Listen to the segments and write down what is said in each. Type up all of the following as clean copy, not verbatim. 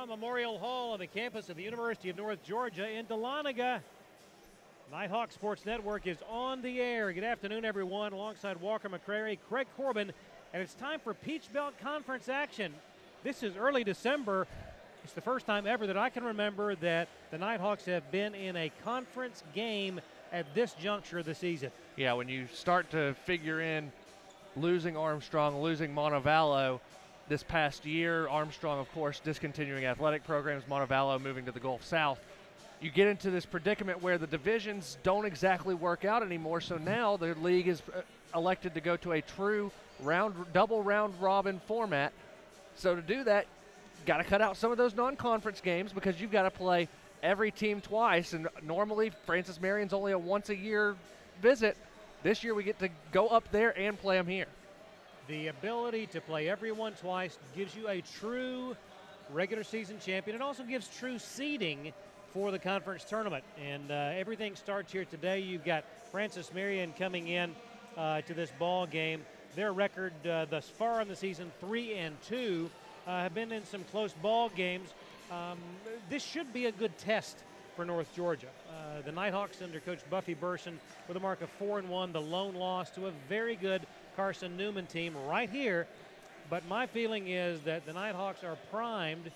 from Memorial Hall on the campus of the University of North Georgia in Dahlonega. Nighthawk Sports Network is on the air. Good afternoon, everyone. Alongside Walker McCrary, Craig Corbin, and it's time for Peach Belt Conference action. This is early December. It's the first time ever that I can remember that the Nighthawks have been in a conference game at this juncture of the season. Yeah, when you start to figure in losing Armstrong, losing Montevallo this past year, Armstrong, of course, discontinuing athletic programs, Montevallo moving to the Gulf South, you get into this predicament where the divisions don't exactly work out anymore. So now the league is elected to go to a true double round robin format. So to do that, got to cut out some of those non-conference games because you've got to play every team twice. And normally Francis Marion's only a once-a-year visit. This year we get to go up there and play them here. The ability to play everyone twice gives you a true regular season champion. It also gives true seeding for the conference tournament. And everything starts here today. You've got Francis Marion coming in to this ball game. Their record thus far in the season, 3-2, have been in some close ball games. This should be a good test for North Georgia. The Nighthawks under Coach Buffy Burson with a mark of 4-1, the lone loss to a very good Carson Newman team right here. But my feeling is that the Nighthawks are primed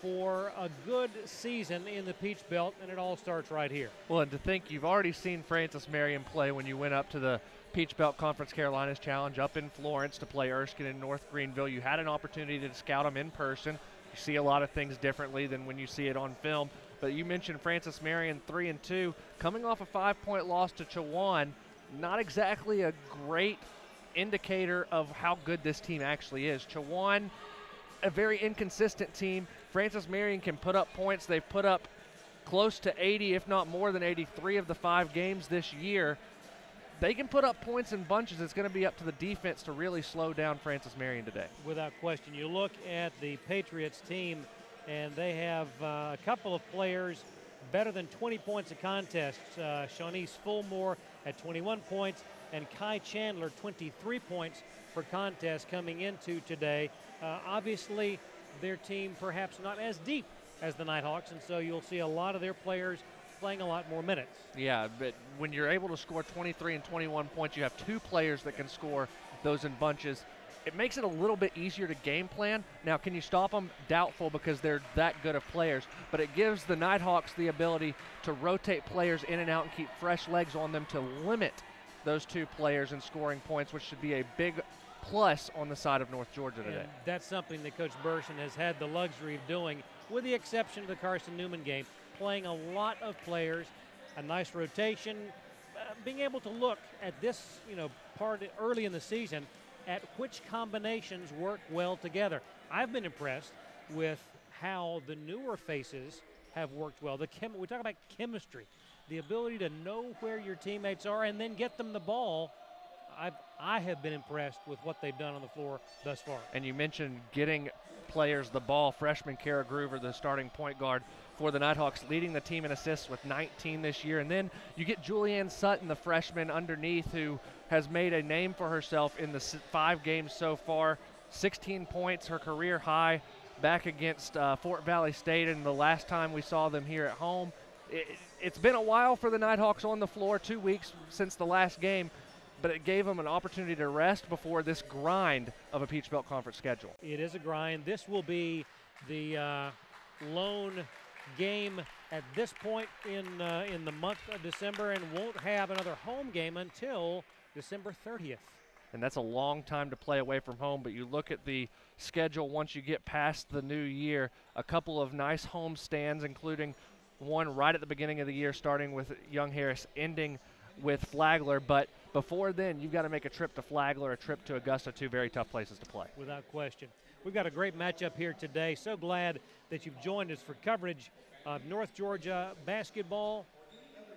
for a good season in the Peach Belt, and it all starts right here. Well, and to think you've already seen Francis Marion play when you went up to the Peach Belt Conference Carolinas Challenge up in Florence to play Erskine in North Greenville. You had an opportunity to scout them in person. You see a lot of things differently than when you see it on film. But you mentioned Francis Marion 3-2, coming off a 5-point loss to Chowan. Not exactly a great indicator of how good this team actually is. Chowan, a very inconsistent team. Francis Marion can put up points. They've put up close to 80, if not more than 83 of the 5 games this year. They can put up points in bunches. It's going to be up to the defense to really slow down Francis Marion today. Without question. You look at the Patriots team, and they have a couple of players better than 20 points a contest. Shawnice Fulmore at 21 points, and Kai Chandler 23 points per contest coming into today. Obviously, their team perhaps not as deep as the Nighthawks, and so you'll see a lot of their players playing a lot more minutes. Yeah, but when you're able to score 23 and 21 points, you have 2 players that can score those in bunches. It makes it a little bit easier to game plan. Now, can you stop them? Doubtful, because they're that good of players. But it gives the Nighthawks the ability to rotate players in and out and keep fresh legs on them to limit those 2 players in scoring points, which should be a big plus on the side of North Georgia today. And that's something that Coach Burson has had the luxury of doing, with the exception of the Carson Newman game, playing a lot of players, a nice rotation, being able to look at this, part early in the season at which combinations work well together. I've been impressed with how the newer faces have worked well. We talk about chemistry, the ability to know where your teammates are and then get them the ball. I have been impressed with what they've done on the floor thus far. And you mentioned getting players the ball. Freshman Kara Groover, the starting point guard for the Nighthawks, leading the team in assists with 19 this year. And then you get Julianne Sutton, the freshman underneath, who has made a name for herself in the 5 games so far. 16 points, her career high, back against Fort Valley State, and the last time we saw them here at home. It's been a while for the Nighthawks on the floor, 2 weeks since the last game, but it gave them an opportunity to rest before this grind of a Peach Belt Conference schedule. It is a grind. This will be the lone game at this point in the month of December, and won't have another home game until December 30th. And that's a long time to play away from home, but you look at the schedule once you get past the new year, a couple of nice home stands, including one right at the beginning of the year, starting with Young Harris, ending with Flagler. But before then, you've got to make a trip to Flagler, a trip to Augusta, 2 very tough places to play. Without question. We've got a great matchup here today. So glad that you've joined us for coverage of North Georgia basketball.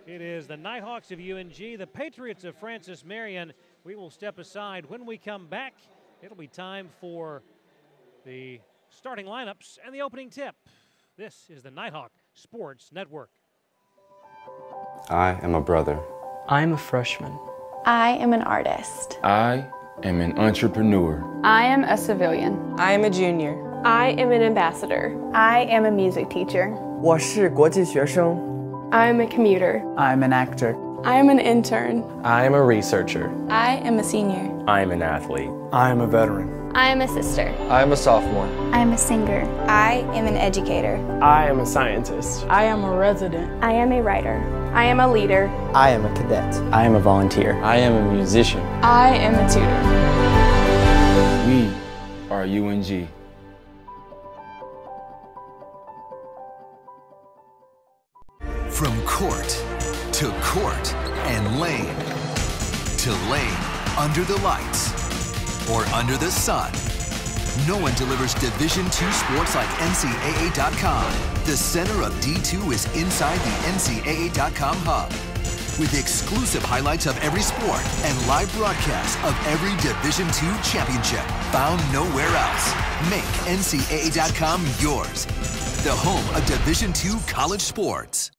It is the Nighthawks of UNG, the Patriots of Francis Marion. We will step aside. When we come back, it'll be time for the starting lineups and the opening tip. This is the Nighthawk Sports Network. I am a brother. I'm a freshman. I am an artist. I am an entrepreneur. I am a civilian. I am a junior. I am an ambassador. I am a music teacher. 我是国际学生。 I'm a commuter. I'm an actor. I am an intern. I am a researcher. I am a senior. I am an athlete. I am a veteran. I am a sister. I am a sophomore. I am a singer. I am an educator. I am a scientist. I am a resident. I am a writer. I am a leader. I am a cadet. I am a volunteer. I am a musician. I am a tutor. We are UNG. From court to court and lane to lane under the lights or under the sun, no one delivers Division II sports like NCAA.com. The center of D2 is inside the NCAA.com hub with exclusive highlights of every sport and live broadcasts of every Division II championship found nowhere else. Make NCAA.com yours, the home of Division II college sports.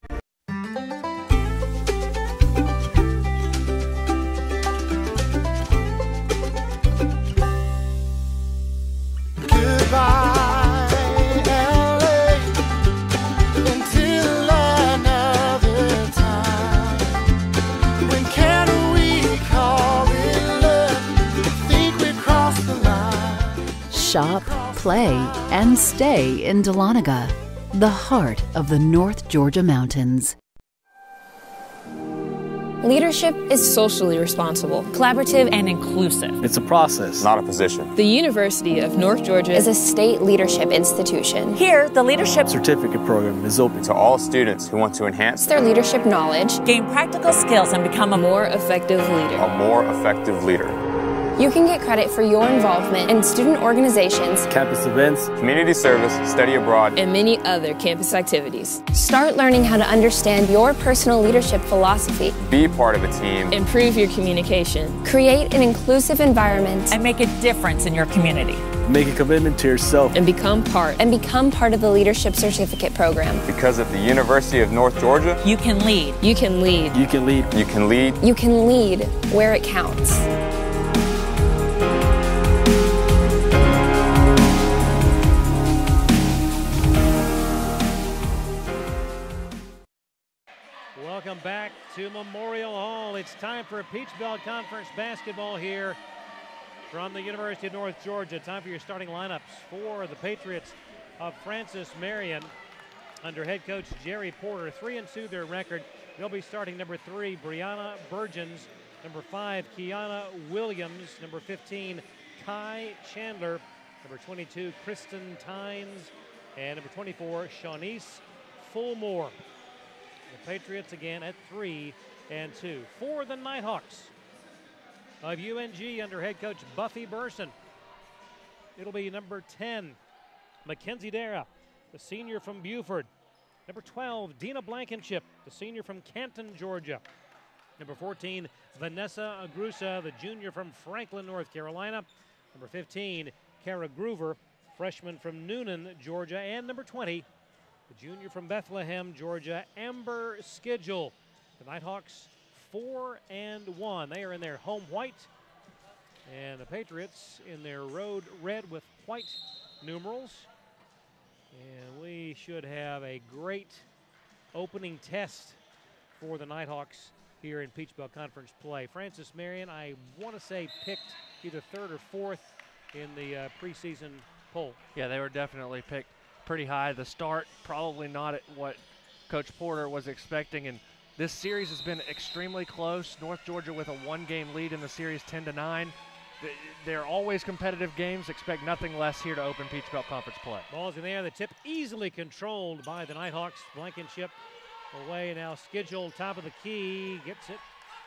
Shop, play, and stay in Dahlonega, the heart of the North Georgia mountains. Leadership is socially responsible, collaborative, and inclusive. It's a process, Not a position. The University of North Georgia is a state leadership institution. Here, the leadership certificate program is open To all students who want to enhance Their leadership knowledge, gain practical skills, and become a more effective leader. a more effective leader. you can get credit for your involvement in student organizations, campus events, community service, study abroad, and many other campus activities. Start learning how to understand your personal leadership philosophy, be part of a team, Improve your communication, create an inclusive environment, and make a difference in your community. make a commitment to yourself, and become part of the Leadership Certificate Program. because at the University of North Georgia, You can lead. You can lead. you can lead. you can lead. You can lead where it counts. Welcome back to Memorial Hall. It's time for Peach Belt Conference basketball here from the University of North Georgia. Time for your starting lineups for the Patriots of Francis Marion under head coach Jerry Porter. 3-2 their record. They'll be starting number 3, Brianna Burgeons, number 5, Kiana Williams, number 15, Kai Chandler, number 22, Kristen Tynes, and number 24, Shawnice Fullmore. The Patriots again at 3-2. For the Nighthawks of UNG under head coach Buffy Burson, it'll be number 10, Mackenzie Dara, the senior from Buford. Number 12, Dina Blankenship, the senior from Canton, Georgia. Number 14, Vanessa Agrusa, the junior from Franklin, North Carolina. Number 15, Kara Groover, freshman from Noonan, Georgia. And number 20, the junior from Bethlehem, Georgia, Amber Schedule. The Nighthawks 4-1. They are in their home white, and the Patriots in their road red with white numerals. And we should have a great opening test for the Nighthawks here in Peach Belt Conference play. Francis Marion, I want to say, picked either 3rd or 4th in the preseason poll. Yeah, they were definitely picked pretty high. The start probably not at what Coach Porter was expecting, and this series has been extremely close. North Georgia with a 1-game lead in the series, 10-9. They're always competitive games. Expect nothing less here to open Peach Belt Conference play. Ball's in the air. The tip easily controlled by the Nighthawks. Blankenship away now. Schedule top of the key. Gets it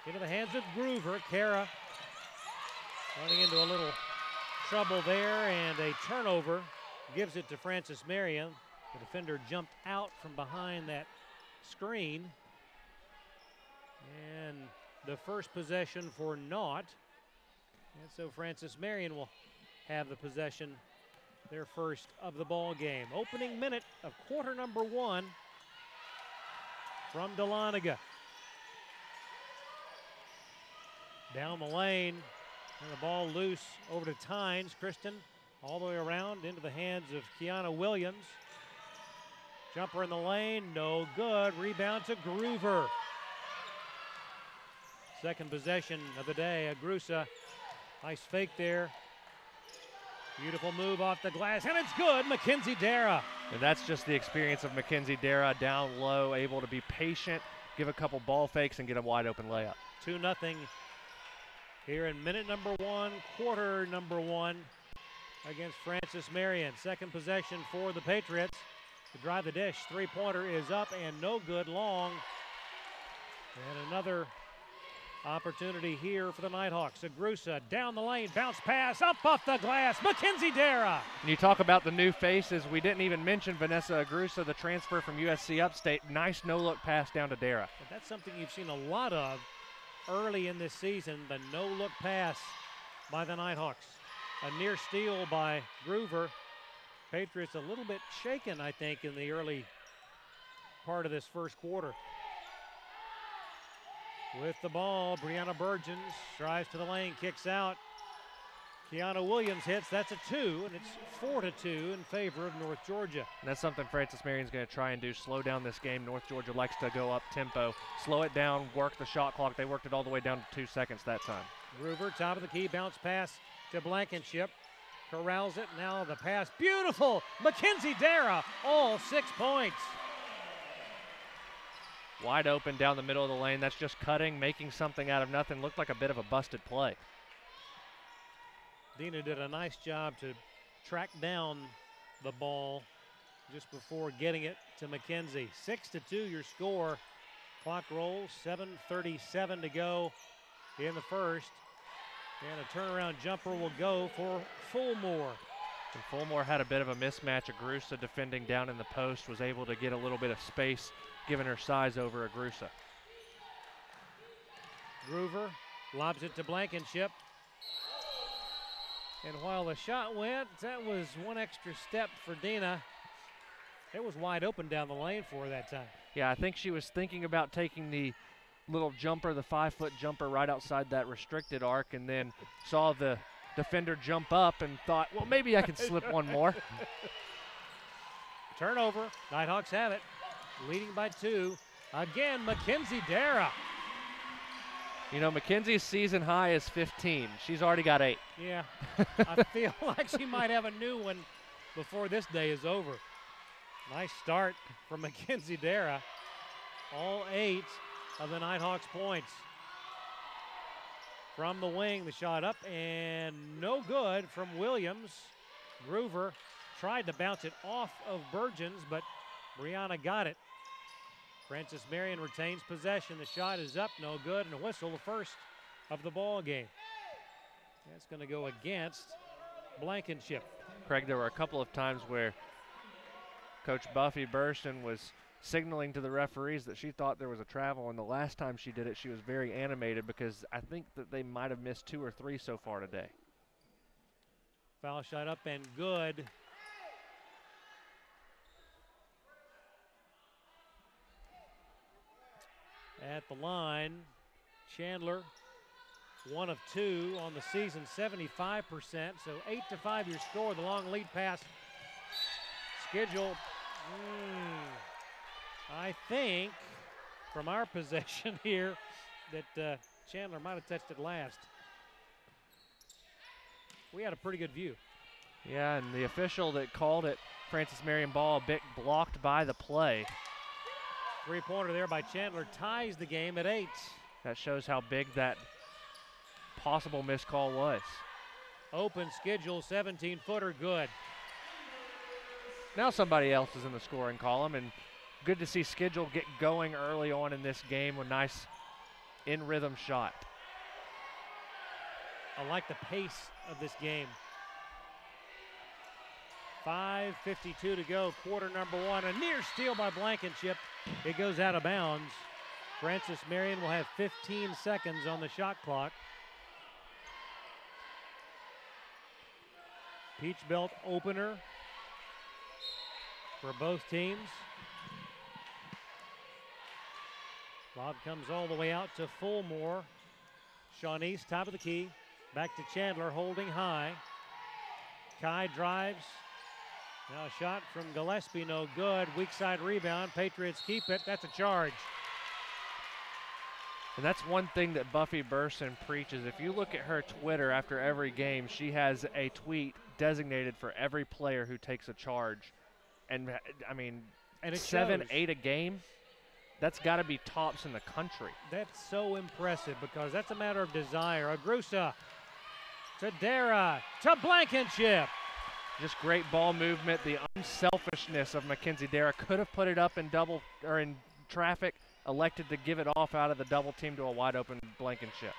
into the hands of Groover. Kara running into a little trouble there, and a turnover gives it to Francis Marion. The defender jumped out from behind that screen. And the first possession for naught. And so Francis Marion will have the possession, their first of the ball game. Opening minute of quarter number 1 from Dahlonega. Down the lane, and the ball loose over to Tynes. Kristen All the way around into the hands of Kiana Williams. Jumper in the lane, no good. Rebound to Groover. Second possession of the day, Agrusa. Nice fake there. Beautiful move off the glass, and it's good, Mackenzie Dara. And that's just the experience of Mackenzie Dara, down low, able to be patient, give a couple ball fakes, and get a wide open layup. 2-0 here in minute number 1, quarter number 1 against Francis Marion. Second possession for the Patriots. To drive the dish, three-pointer is up and no good, long. And another opportunity here for the Nighthawks. Agrusa down the lane, bounce pass, up off the glass, Mackenzie Dara. And you talk about the new faces. We didn't even mention Vanessa Agrusa, the transfer from USC Upstate. Nice no-look pass down to Dara. But that's something you've seen a lot of early in this season, the no-look pass by the Nighthawks. A near steal by Groover. Patriots a little bit shaken, I think, in the early part of this first quarter. With the ball, Brianna Burgeons drives to the lane, kicks out. Kiana Williams hits, that's a 2, and it's 4-2 in favor of North Georgia. And that's something Francis Marion's going to try and do, slow down this game. North Georgia likes to go up tempo, slow it down, work the shot clock. They worked it all the way down to 2 seconds that time. Groover, top of the key, bounce pass to Blankenship. Corrals it, now the pass, beautiful! Mackenzie Dara, all 6 points. Wide open down the middle of the lane. That's just cutting, making something out of nothing. Looked like a bit of a busted play. Dina did a nice job to track down the ball just before getting it to Mackenzie. 6-2 your score. Clock rolls, 7:37 to go in the first. And a turnaround jumper will go for Fulmore. And Fulmore had a bit of a mismatch. Agrusa defending down in the post, was able to get a little bit of space, given her size over Agrusa. Groover lobs it to Blankenship. And while the shot went, that was one extra step for Dina. It was wide open down the lane for her that time. Yeah, I think she was thinking about taking the little jumper, the 5-foot jumper right outside that restricted arc, and then saw the defender jump up and thought, well, maybe I can slip one more. Turnover, Nighthawks have it, leading by 2. Again, Mackenzie Dara. You know, Mackenzie's season high is 15. She's already got 8. Yeah, I feel like she might have a new one before this day is over. Nice start from Mackenzie Dara. All 8 of the Nighthawks points. From the wing, the shot up and no good from Williams. Groover tried to bounce it off of Burgeons, but Brianna got it. Francis Marion retains possession. The shot is up, no good, and a whistle, the first of the ball game. That's going to go against Blankenship. Craig, there were a couple of times where Coach Buffy Burston was signaling to the referees that she thought there was a travel, and the last time she did it, she was very animated because I think that they might have missed 2 or 3 so far today. Foul shot up and good. At the line, Chandler, 1 of 2 on the season, 75%. So 8-5 your score. The long lead pass. Schedule. I think from our possession here that Chandler might have touched it last. We had a pretty good view. Yeah, and the official that called it, Francis Marion ball, a bit blocked by the play. Three-pointer there by Chandler ties the game at 8. That shows how big that possible missed call was. Open schedule, 17-footer, good. Now somebody else is in the scoring column, and good to see Schedule get going early on in this game with nice in-rhythm shot. I like the pace of this game. 5:52 to go, quarter number 1. A near steal by Blankenship. It goes out of bounds. Francis Marion will have 15 seconds on the shot clock. Peach Belt opener for both teams. Lob comes all the way out to Fulmore. Shawnese, top of the key. Back to Chandler, holding high. Kai drives. Now a shot from Gillespie, no good. Weak side rebound. Patriots keep it. That's a charge. And that's one thing that Buffy Burson preaches. If you look at her Twitter after every game, she has a tweet designated for every player who takes a charge. And, I mean, and 7, 8 a game, that's got to be tops in the country. That's so impressive because that's a matter of desire. Agrusa to Dara to Blankenship. Just great ball movement. The unselfishness of Mackenzie Dara could have put it up in in traffic, elected to give it off out of the double team to a wide open Blankenship.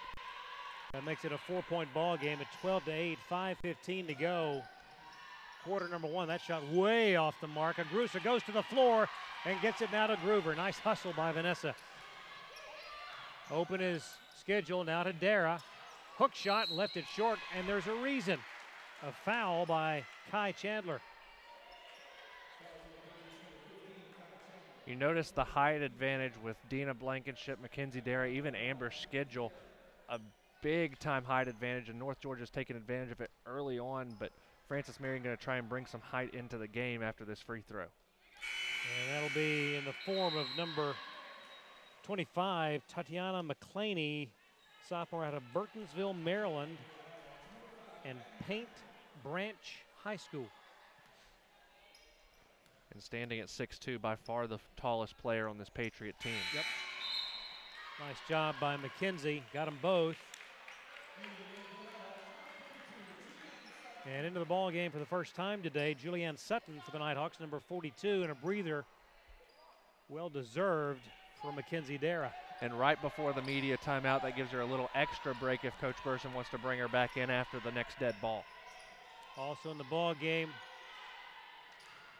That makes it a 4-point ball game at 12-8, 5:15 to go. Quarter number one, that shot way off the mark. Agrusa goes to the floor and gets it now to Groover. Nice hustle by Vanessa. Open his schedule now to Dara. Hook shot, left it short, and there's a reason. A foul by Kai Chandler. You notice the height advantage with Dina Blankenship, Mackenzie Dara, even Amber's schedule. A big-time height advantage, and North Georgia's taking advantage of it early on, but Francis Marion going to try and bring some height into the game after this free throw. And that'll be in the form of number 25, Tatiana McClaney, sophomore out of Burtonsville, Maryland, and Paint Branch High School. And standing at 6'2", by far the tallest player on this Patriot team. Yep. Nice job by McKenzie. Got them both. And into the ball game for the first time today, Julianne Sutton for the Nighthawks, number 42, and a breather. Well-deserved for Mackenzie Dara. And right before the media timeout, that gives her a little extra break if Coach Burson wants to bring her back in after the next dead ball. Also in the ball game,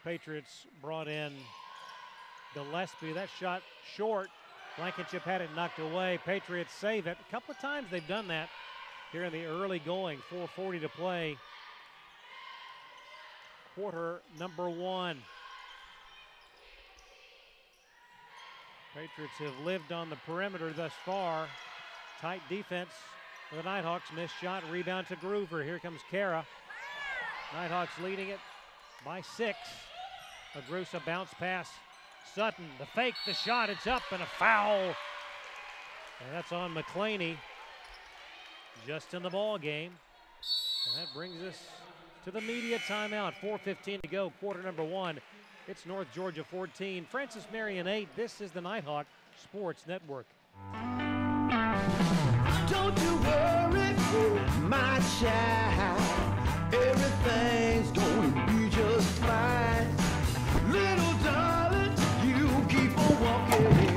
Patriots brought in Gillespie. That shot short. Blankenship had it knocked away. Patriots save it. A couple of times they've done that here in the early going. 4:40 to play. Quarter number one. Patriots have lived on the perimeter thus far. Tight defense for the Nighthawks. Missed shot, rebound to Groover. Here comes Kara. Nighthawks leading it by 6. Agrusa bounce pass. Sutton, the fake, the shot, it's up, and a foul. And that's on McClaney. Just in the ball game. And that brings us to the media timeout. 4:15 to go, quarter number one. It's North Georgia 14, Francis Marion 8. This is the Nighthawk Sports Network. Don't you worry, my child. Everything's gonna be just fine. Little darling, you keep on walking,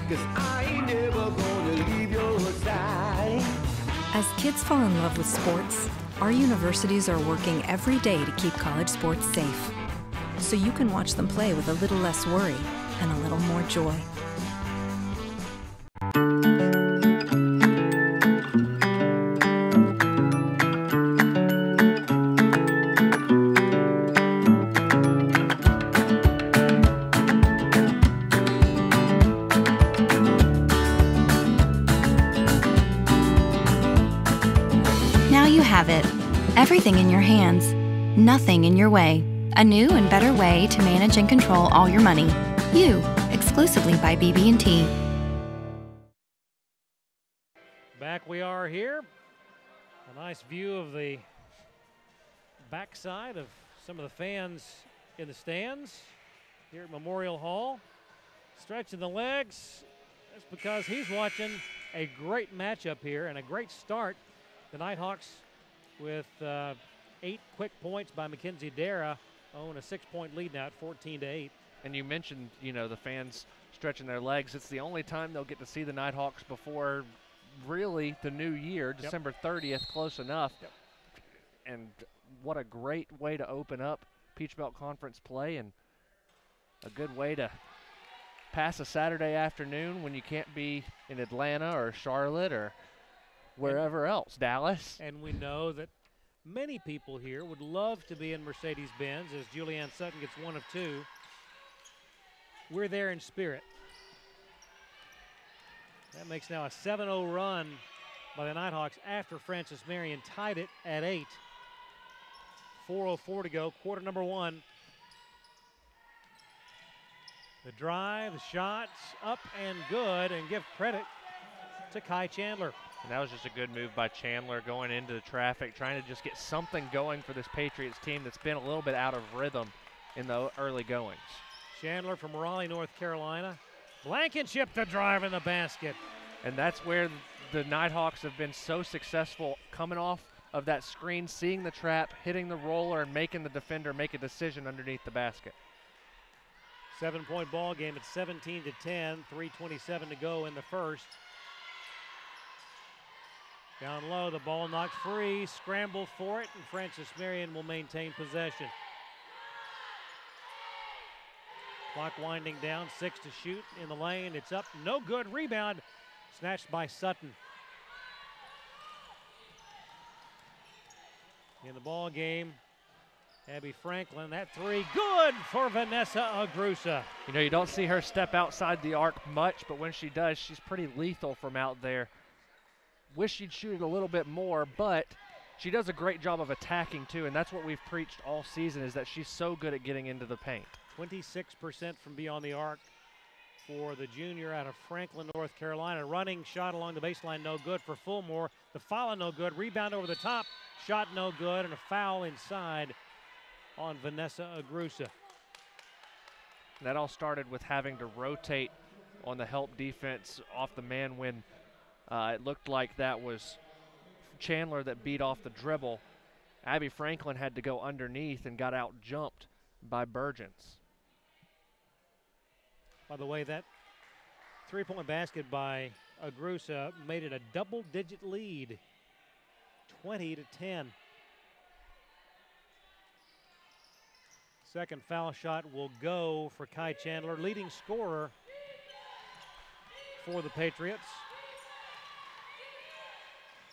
'cause I ain't never gonna leave your side. As kids fall in love with sports, our universities are working every day to keep college sports safe, so you can watch them play with a little less worry and a little more joy. Now you have it. Everything in your hands, nothing in your way. A new and better way to manage and control all your money. You, exclusively by BB&T. Back we are here. A nice view of the backside of some of the fans in the stands here at Memorial Hall. Stretching the legs. That's because he's watching a great matchup here and a great start. The Nighthawks with 8 quick points by Mackenzie Dara own a 6-point lead now at 14-8. And you mentioned, you know, the fans stretching their legs. It's the only time they'll get to see the Nighthawks before really the new year, December 30th, close enough. And what a great way to open up Peach Belt Conference play, and a good way to pass a Saturday afternoon when you can't be in Atlanta or Charlotte or wherever else, Dallas. And we know that many people here would love to be in Mercedes-Benz as Julianne Sutton gets 1 of 2. We're there in spirit. That makes now a 7-0 run by the Nighthawks after Francis Marion tied it at 8. 4:04 to go, quarter number one. The drive, the shots, up and good, and give credit to Kai Chandler. And that was just a good move by Chandler going into the traffic, trying to just get something going for this Patriots team that's been a little bit out of rhythm in the early goings. Chandler from Raleigh, North Carolina. Blankenship to drive in the basket. And that's where the Nighthawks have been so successful, coming off of that screen, seeing the trap, hitting the roller, and making the defender make a decision underneath the basket. 7-point ball game at 17-10, 3:27 to go in the first. Down low, the ball knocked free, scramble for it, and Francis Marion will maintain possession. Clock winding down, 6 to shoot in the lane. It's up, no good. Rebound, snatched by Sutton. In the ball game, Abby Franklin, that three, good for Vanessa Agrusa. You know, you don't see her step outside the arc much, but when she does, she's pretty lethal from out there. Wish she'd shoot it a little bit more, but she does a great job of attacking too, and that's what we've preached all season, is that she's so good at getting into the paint. 26% from beyond the arc for the junior out of Franklin, North Carolina. Running shot along the baseline, no good for Fulmore. The follow, no good. Rebound over the top, shot no good, and a foul inside on Vanessa Agrusa. That all started with having to rotate on the help defense off the man when it looked like that was Chandler that beat off the dribble. Abby Franklin had to go underneath and got out jumped by Burgess. By the way, that three-point basket by Agrusa made it a double-digit lead, 20-10. Second foul shot will go for Kai Chandler, leading scorer for the Patriots.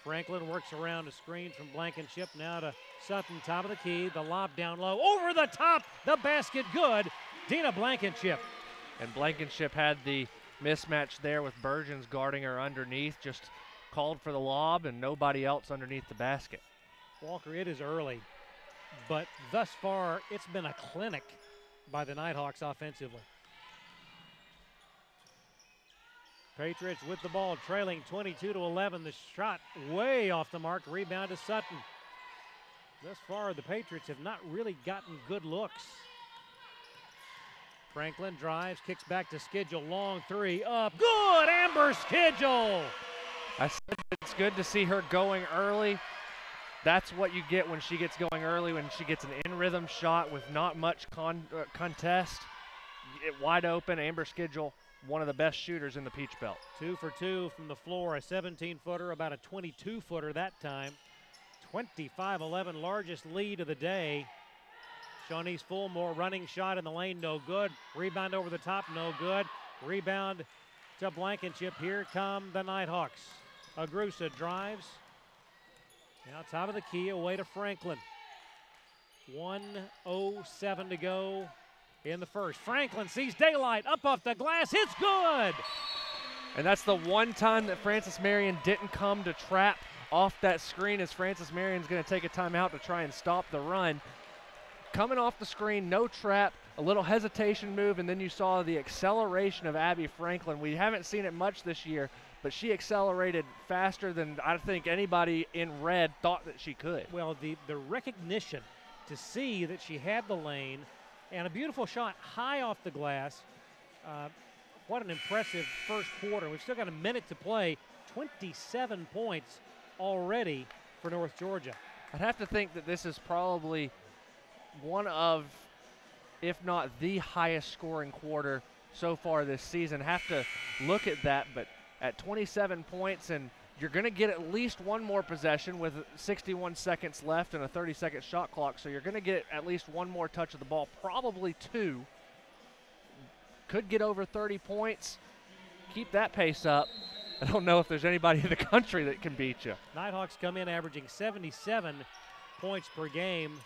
Franklin works around a screen from Blankenship, now to Sutton, top of the key, the lob down low, over the top, the basket good, Dina Blankenship. And Blankenship had the mismatch there with Burgess guarding her underneath, just called for the lob and nobody else underneath the basket. Walker, it is early, but thus far it's been a clinic by the Nighthawks offensively. Patriots with the ball, trailing 22-11. The shot way off the mark, rebound to Sutton. Thus far, the Patriots have not really gotten good looks. Franklin drives, kicks back to Schedule, long three, up, good, Amber Schedule. I said it's good to see her going early. That's what you get when she gets going early, when she gets an in-rhythm shot with not much contest. Wide open, Amber Schedule, one of the best shooters in the Peach Belt. 2 for 2 from the floor, a 17-footer, about a 22-footer that time. 25-11, largest lead of the day. Shawnice Fulmore, running shot in the lane, no good. Rebound over the top, no good. Rebound to Blankenship. Here come the Nighthawks. Agrusa drives. Now top of the key, away to Franklin. 1:07 to go in the first. Franklin sees daylight, up off the glass, it's good! And that's the one time that Francis Marion didn't come to trap off that screen, as Francis Marion's going to take a timeout to try and stop the run. Coming off the screen, no trap, a little hesitation move, and then you saw the acceleration of Abby Franklin. We haven't seen it much this year, but she accelerated faster than I think anybody in red thought that she could. Well, the recognition to see that she had the lane and a beautiful shot high off the glass. What an impressive first quarter. We've still got a minute to play. 27 points already for North Georgia. I'd have to think that this is probably one of, if not the highest scoring quarter so far this season. Have to look at that, but at 27 points, and you're going to get at least one more possession with 61 seconds left and a 30-second shot clock, so you're going to get at least one more touch of the ball, probably two. Could get over 30 points. Keep that pace up. I don't know if there's anybody in the country that can beat you. Nighthawks come in averaging 77 points per game.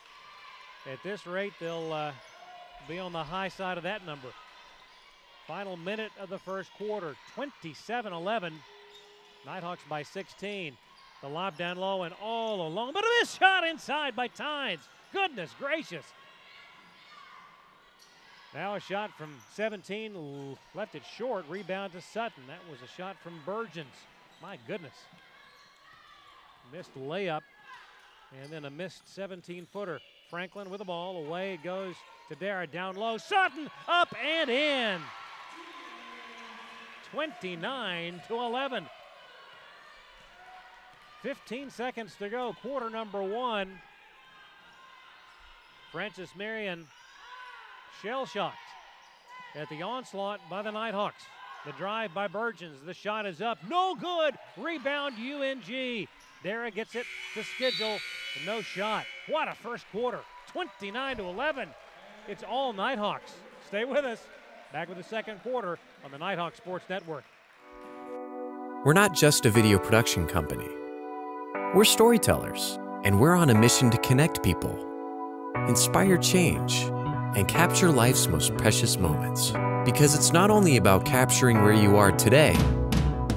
At this rate, they'll be on the high side of that number. Final minute of the first quarter, 27-11. Nighthawks by 16. The lob down low and all alone, but a missed shot inside by Tynes. goodness gracious. Now a shot from 17, left it short, rebound to Sutton. That was a shot from Burgeons. My goodness. Missed layup, and then a missed 17-footer. Franklin with the ball, away it goes to Dara, down low. Sutton up and in. 29-11. 15 seconds to go, quarter number one. Francis Marion shell-shocked at the onslaught by the Nighthawks. The drive by Burgeons, the shot is up, no good. Rebound UNG. Dara gets it to Schedule, no shot. What a first quarter, 29-11. It's all Nighthawks. Stay with us. Back with the second quarter on the Nighthawk Sports Network. We're not just a video production company. We're storytellers, and we're on a mission to connect people, inspire change, and capture life's most precious moments. Because it's not only about capturing where you are today,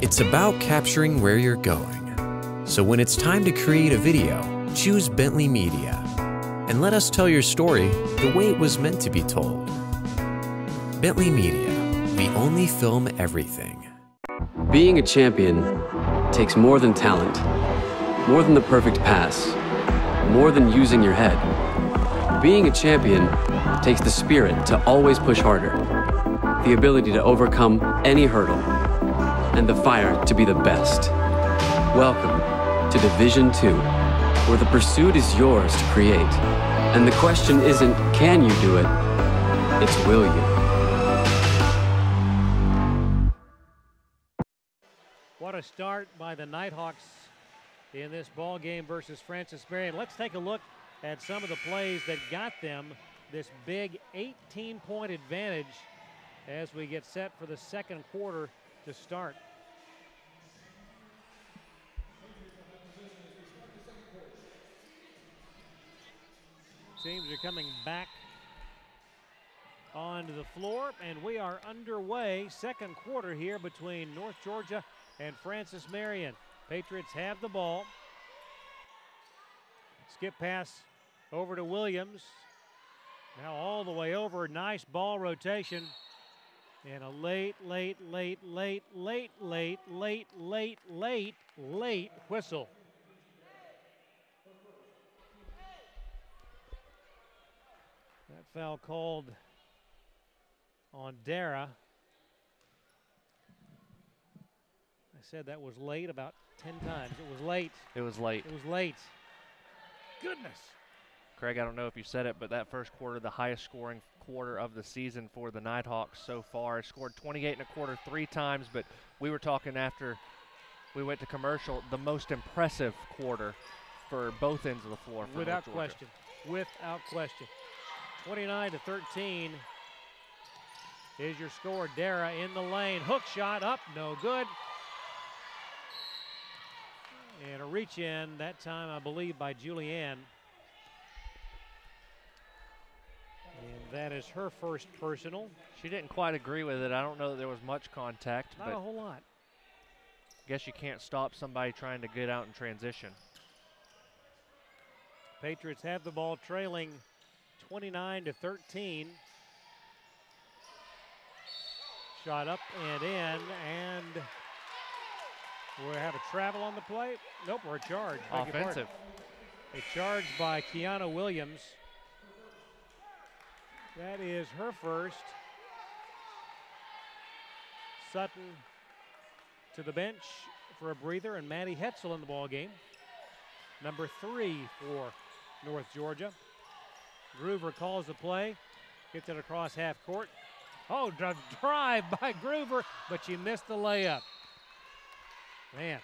it's about capturing where you're going. So when it's time to create a video, choose Bentley Media, and let us tell your story the way it was meant to be told. Bentley Media, we only film everything. Being a champion takes more than talent, more than the perfect pass, more than using your head. Being a champion takes the spirit to always push harder, the ability to overcome any hurdle, and the fire to be the best. Welcome to Division II, where the pursuit is yours to create. And the question isn't, can you do it? It's, will you? What a start by the Nighthawks in this ball game versus Francis Marion. Let's take a look at some of the plays that got them this big 18-point advantage as we get set for the second quarter to start. Teams are coming back onto the floor, and we are underway. Second quarter here between North Georgia and Francis Marion. Patriots have the ball. Skip pass over to Williams. Now all the way over. Nice ball rotation. And a late whistle. That foul called on Dara. I said that was late about 10 times. It was late. It was late. It was late. Goodness. Craig, I don't know if you said it, but that first quarter, the highest scoring quarter of the season for the Nighthawks so far. Scored 28 and a quarter 3 times, but we were talking after we went to commercial, the most impressive quarter for both ends of the floor. For Without question. Without question. 29-13 is your score. Dara in the lane. Hook shot up, no good. And a reach in, that time I believe by Julianne. And that is her first personal. She didn't quite agree with it. I don't know that there was much contact. Not a whole lot. Guess you can't stop somebody trying to get out in transition. Patriots have the ball trailing 29-13. Shot up and in, and we have a travel on the play. Nope, we're a charge. Offensive. A charge by Kiana Williams. That is her first. Sutton to the bench for a breather, and Maddie Hetzel in the ball game. Number 3 for North Georgia. Groover calls the play, gets it across half court. Oh, drive by Groover, but she missed the layup. Man.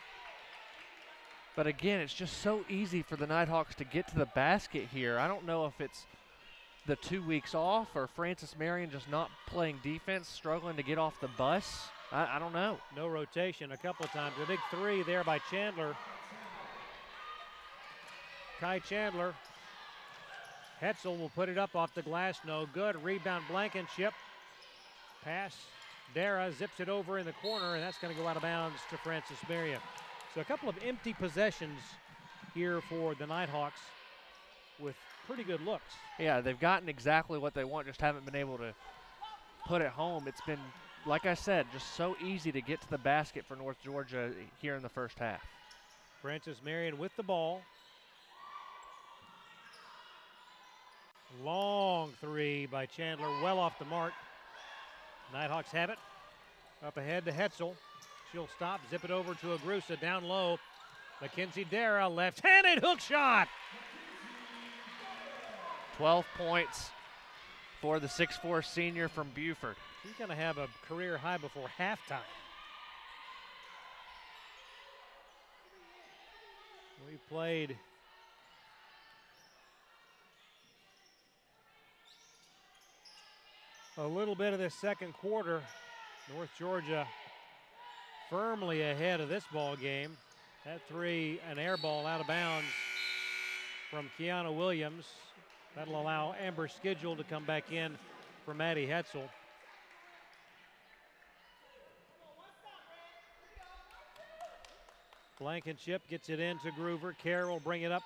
But again, it's just so easy for the Nighthawks to get to the basket here. I don't know if it's the 2 weeks off or Francis Marion just not playing defense, struggling to get off the bus. I don't know. No rotation a couple of times. The big 3 there by Chandler. Kai Chandler. Hetzel will put it up off the glass, no good. Rebound Blankenship. Pass. Dara zips it over in the corner, and that's going to go out of bounds to Francis Marion. So a couple of empty possessions here for the Nighthawks with pretty good looks. Yeah, they've gotten exactly what they want, just haven't been able to put it home. It's been, like I said, just so easy to get to the basket for North Georgia here in the first half. Francis Marion with the ball. Long three by Chandler, well off the mark. Nighthawks have it. Up ahead to Hetzel. She'll stop, zip it over to Agrusa, down low. Mackenzie Dara, left-handed hook shot. 12 points for the 6'4" senior from Buford. She's going to have a career high before halftime. We played a little bit of this second quarter. North Georgia firmly ahead of this ball game. That three, an air ball out of bounds from Kiana Williams. That'll allow Amber Schedule to come back in for Maddie Hetzel. Blankenship gets it into Groover. Kerr will bring it up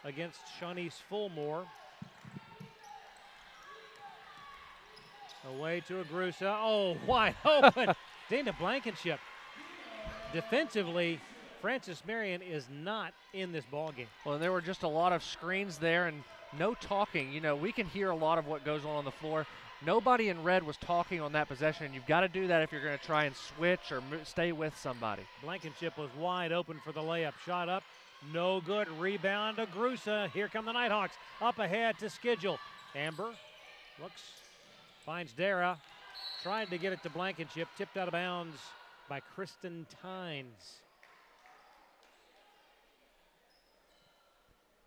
against Shawnice Fulmore. Away to Agrusa. Oh, wide open. Dana Blankenship. Defensively, Francis Marion is not in this ball game. Well, there were just a lot of screens there and no talking. You know, we can hear a lot of what goes on the floor. Nobody in red was talking on that possession. You've got to do that if you're going to try and switch or stay with somebody. Blankenship was wide open for the layup. Shot up, no good. Rebound to Agrusa. Here come the Nighthawks. Up ahead to Schedule. Amber looks, finds Dara. Trying to get it to Blankenship. Tipped out of bounds by Kristen Tynes.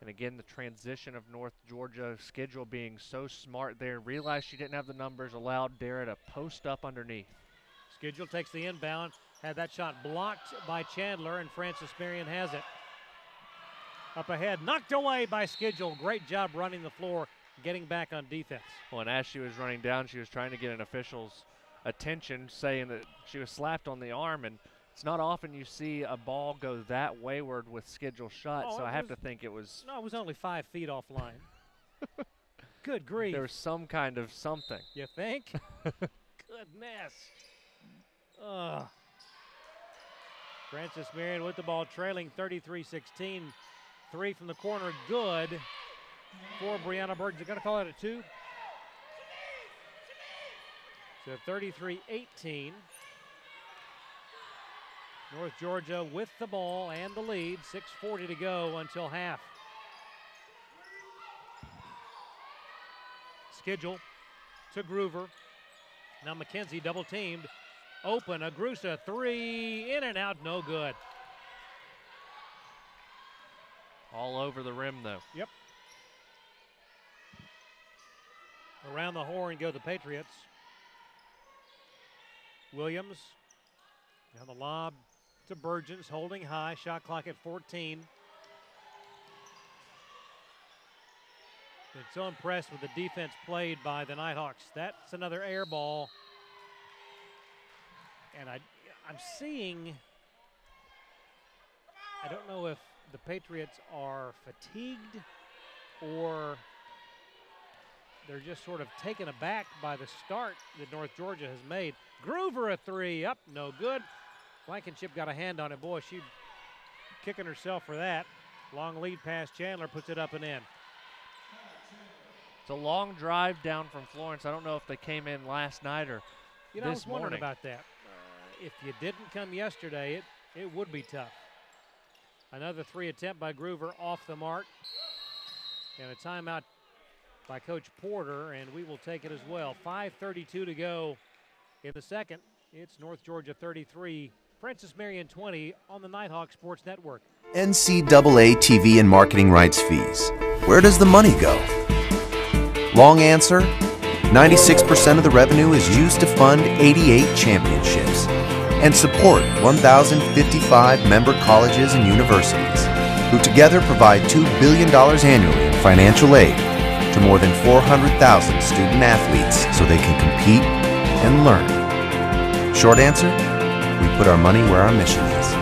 And again, the transition of North Georgia Schedule being so smart there. Realized she didn't have the numbers, allowed Dara to post up underneath. Schedule takes the inbound, had that shot blocked by Chandler, and Francis Marion has it. Up ahead, knocked away by Schedule. Great job running the floor, getting back on defense. Well, and as she was running down, she was trying to get an official's attention, saying that she was slapped on the arm, and it's not often you see a ball go that wayward with Schedule shot, so I have to think it was. No, it was only 5 feet offline. Good grief. There was some kind of something. You think? Goodness. Francis Marion with the ball, trailing 33-16. Three from the corner, good for Brianna Berg. They're going to call it a 2. So 33-18. North Georgia with the ball and the lead. 6:40 to go until half. Schedule to Groover. Now McKenzie double teamed. Open, Agrusa, three, in and out, no good. All over the rim, though. Yep. Around the horn go the Patriots. Williams down the lob to Burgess, holding high, shot clock at 14. Been so impressed with the defense played by the Nighthawks. That's another air ball. And I'm seeing, I don't know if the Patriots are fatigued or they're just sort of taken aback by the start that North Georgia has made. Groover a three, up, no good. Blankenship got a hand on it. Boy, she's kicking herself for that. Long lead pass, Chandler puts it up and in. It's a long drive down from Florence. I don't know if they came in last night or this morning. I was morning. wondering about that. If you didn't come yesterday, it would be tough. Another three attempt by Groover off the mark. And a timeout by Coach Porter, and we will take it as well. 5:32 to go in the second. It's North Georgia 33, Francis Marion 20 on the Nighthawk Sports Network. NCAA TV and marketing rights fees. Where does the money go? Long answer, 96% of the revenue is used to fund 88 championships and support 1,055 member colleges and universities, who together provide $2 billion annually in financial aid to more than 400,000 student athletes so they can compete and learn. Short answer, we put our money where our mission is.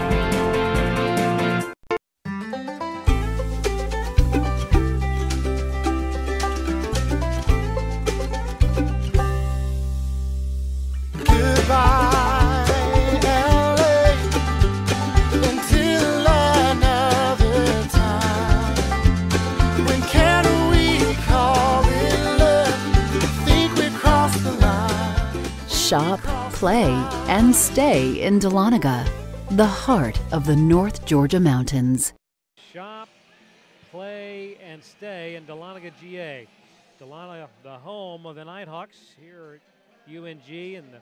Shop, play, and stay in Dahlonega, the heart of the North Georgia mountains. Shop, play, and stay in Dahlonega, GA. Dahlonega, the home of the Nighthawks here at UNG, and the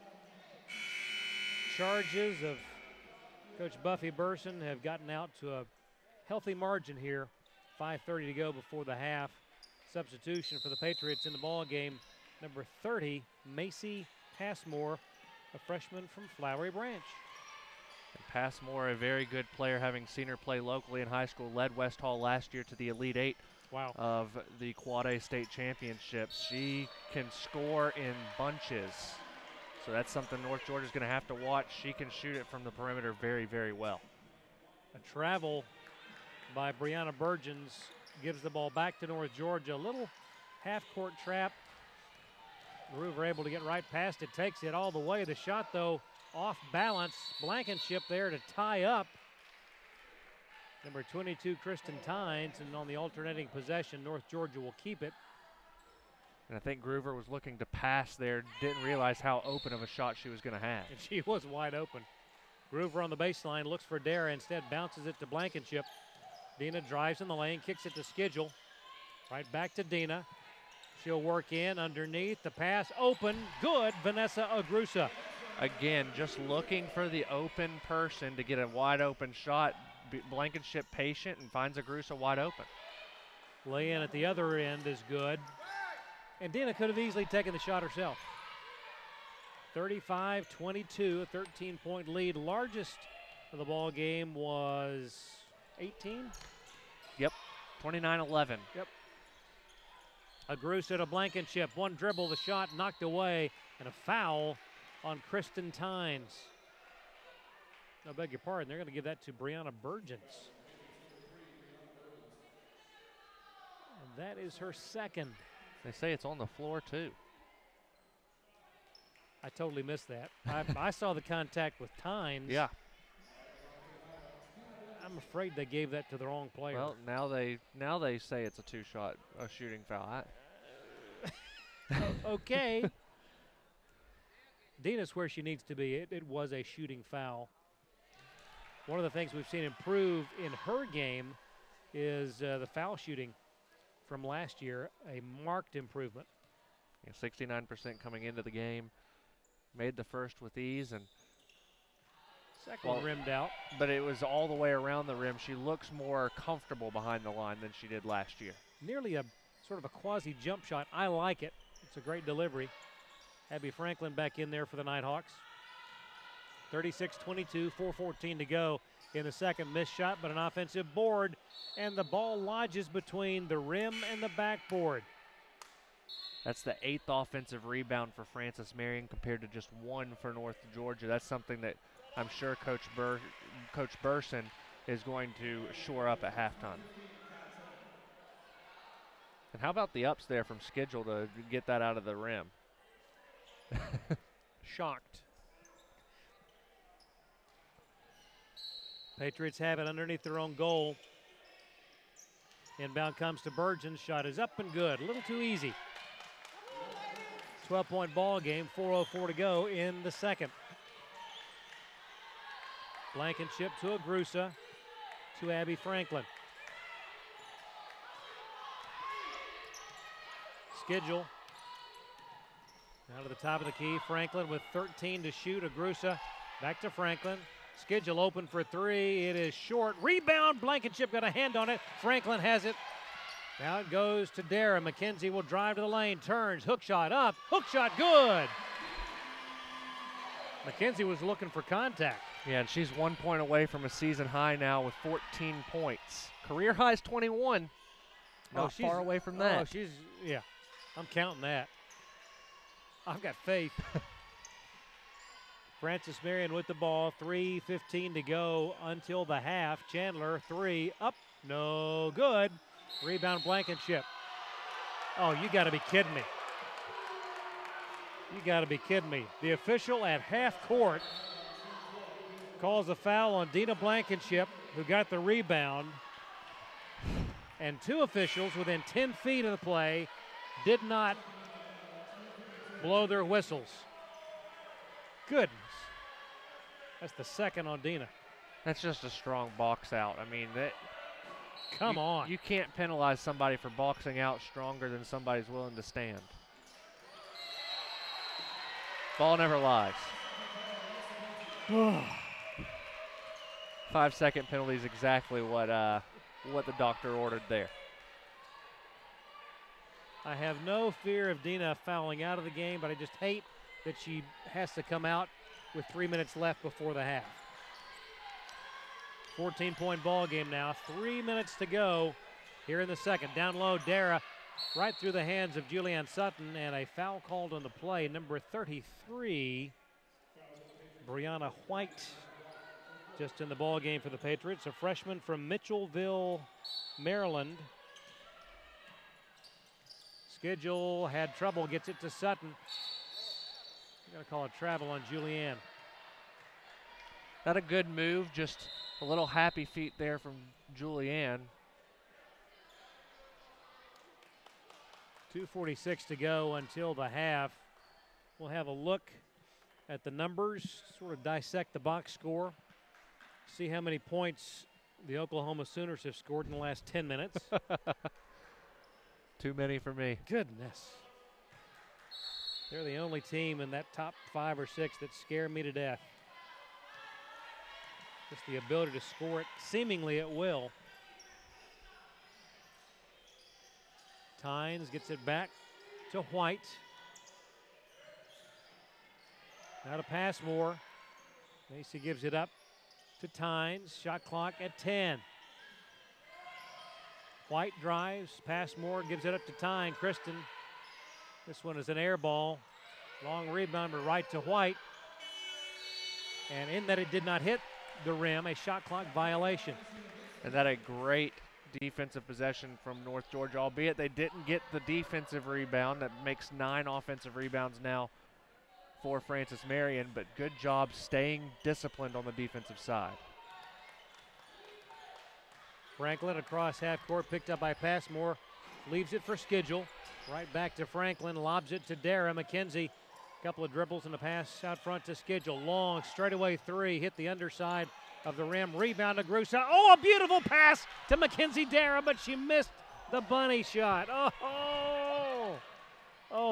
charges of Coach Buffy Burson have gotten out to a healthy margin here. 5:30 to go before the half. Substitution for the Patriots in the ball game. Number 30, Macy Passmore, a freshman from Flowery Branch. And Passmore, a very good player, having seen her play locally in high school, led West Hall last year to the Elite Eight of the Quad A State Championships. She can score in bunches. So that's something North Georgia's going to have to watch. She can shoot it from the perimeter very, very well. A travel by Brianna Burgens gives the ball back to North Georgia. A little half-court trap. Groover able to get right past it, takes it all the way. The shot, though, off balance. Blankenship there to tie up. Number 22, Kristen Tynes, and on the alternating possession, North Georgia will keep it. And I think Groover was looking to pass there, didn't realize how open of a shot she was going to have. And she was wide open. Groover on the baseline, looks for Dara, instead bounces it to Blankenship. Dina drives in the lane, kicks it to Schedule. Right back to Dina. She'll work in underneath, the pass open, good, Vanessa Agrusa. Again, just looking for the open person to get a wide open shot. Blankenship patient and finds Agrusa wide open. Lay in at the other end is good. And Dina could have easily taken the shot herself. 35-22, a 13-point lead. Largest of the ball game was 18? Yep, 29-11. Yep. Agrusa to Blankenship. One dribble, the shot knocked away, and a foul on Kristen Tynes. I beg your pardon, they're going to give that to Brianna Burgens. And that is her second. They say it's on the floor, too. I totally missed that. I saw the contact with Tynes. Yeah. I'm afraid they gave that to the wrong player. Well, now they say it's a shooting foul. Okay. Dina's where she needs to be. It was a shooting foul. One of the things we've seen improve in her game is the foul shooting from last year, a marked improvement. Yeah, 69% coming into the game. Made the first with ease, and second one rimmed out. But it was all the way around the rim. She looks more comfortable behind the line than she did last year. Nearly a sort of a quasi jump shot. I like it. It's a great delivery. Abby Franklin back in there for the Nighthawks. 36-22, 4:14 to go in the second. Missed shot, but an offensive board, and the ball lodges between the rim and the backboard. That's the 8th offensive rebound for Frances Marion compared to just 1 for North Georgia. That's something that I'm sure Coach Burson is going to shore up at halftime. And how about the ups there from Schedule to get that out of the rim? Shocked. Patriots have it underneath their own goal. Inbound comes to Burgens. Shot is up and good. A little too easy. 12-point ball game, 4:04 to go in the second. Blankenship to Agrusa, to Abby Franklin. Schedule. Now to the top of the key. Franklin with 13 to shoot. Agrusa back to Franklin. Schedule open for 3. It is short. Rebound. Blankenship got a hand on it. Franklin has it. Now it goes to Dara. McKenzie will drive to the lane. Turns. Hook shot up. Hook shot good. McKenzie was looking for contact. Yeah, and she's 1 point away from a season high now with 14 points. Career high is 21. Not far away from that. Oh, yeah, I'm counting that. I've got faith. Frances Marion with the ball. 3:15 to go until the half. Chandler, 3, up, no good. Rebound Blankenship. Oh, you got to be kidding me. You got to be kidding me. The official at half court calls a foul on Dina Blankenship, who got the rebound. And 2 officials within 10 feet of the play did not blow their whistles. goodness. That's the second on Dina. That's just a strong box out. I mean, Come on. You can't penalize somebody for boxing out stronger than somebody's willing to stand. Ball never lies. 5-second penalty is exactly what the doctor ordered there. I have no fear of Dina fouling out of the game, but I just hate that she has to come out with 3 minutes left before the half. 14-point ball game now. 3 minutes to go here in the second. Down low, Dara right through the hands of Julianne Sutton, and a foul called on the play. Number 33, Brianna White, just in the ball game for the Patriots. A freshman from Mitchellville, Maryland. Schedule had trouble, gets it to Sutton. Got to call a travel on Julianne. Not a good move, just a little happy feet there from Julianne. 2:46 to go until the half. We'll have a look at the numbers, sort of dissect the box score, see how many points the Oklahoma Sooners have scored in the last 10 minutes. Too many for me. Goodness. They're the only team in that top 5 or 6 that scare me to death. Just the ability to score it seemingly at will. Tynes gets it back to White. Now to Passmore. Macy gives it up to Tynes. Shot clock at 10. White drives. Passmore gives it up to Tyne. Kristen. This one is an air ball. Long rebound, but right to White. And in that it did not hit the rim, a shot clock violation. And that a great defensive possession from North Georgia, albeit they didn't get the defensive rebound. That makes 9 offensive rebounds now for Francis Marion, but good job staying disciplined on the defensive side. Franklin across half court, picked up by Passmore, leaves it for Schedule. Right back to Franklin, lobs it to Dara. McKenzie, couple of dribbles and a pass out front to Schedule. Long straightaway 3, hit the underside of the rim. Rebound to Grusa. Oh, a beautiful pass to Mackenzie Dara, but she missed the bunny shot. Oh,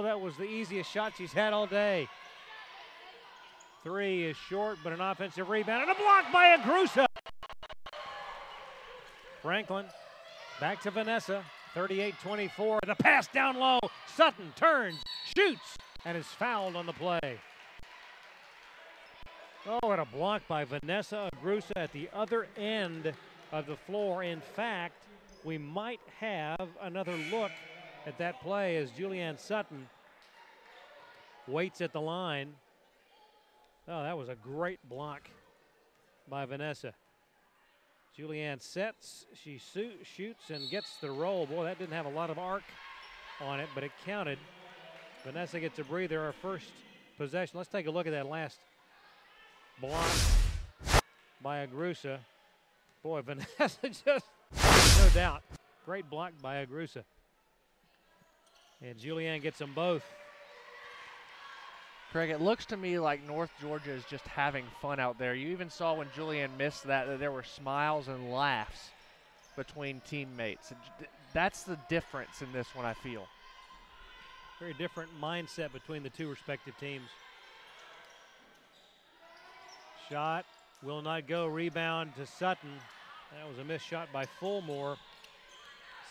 that was the easiest shot she's had all day. 3 is short, but an offensive rebound and a block by Grusa. Franklin back to Vanessa. 38-24. The pass down low. Sutton turns, shoots, and is fouled on the play. Oh, and a block by Vanessa Agrusa at the other end of the floor. In fact, we might have another look at that play as Julianne Sutton waits at the line. Oh, that was a great block by Vanessa. Julianne sets, she shoots and gets the roll. Boy, that didn't have a lot of arc on it, but it counted. Vanessa gets a breather, our first possession. Let's take a look at that last block by Agrusa. Boy, Vanessa just, no doubt, great block by Agrusa. And Julianne gets them both. Craig, it looks to me like North Georgia is just having fun out there. You even saw when Julianne missed that there were smiles and laughs between teammates. That's the difference in this one, I feel. Very different mindset between the two respective teams. Shot will not go. Rebound to Sutton. That was a missed shot by Fulmore.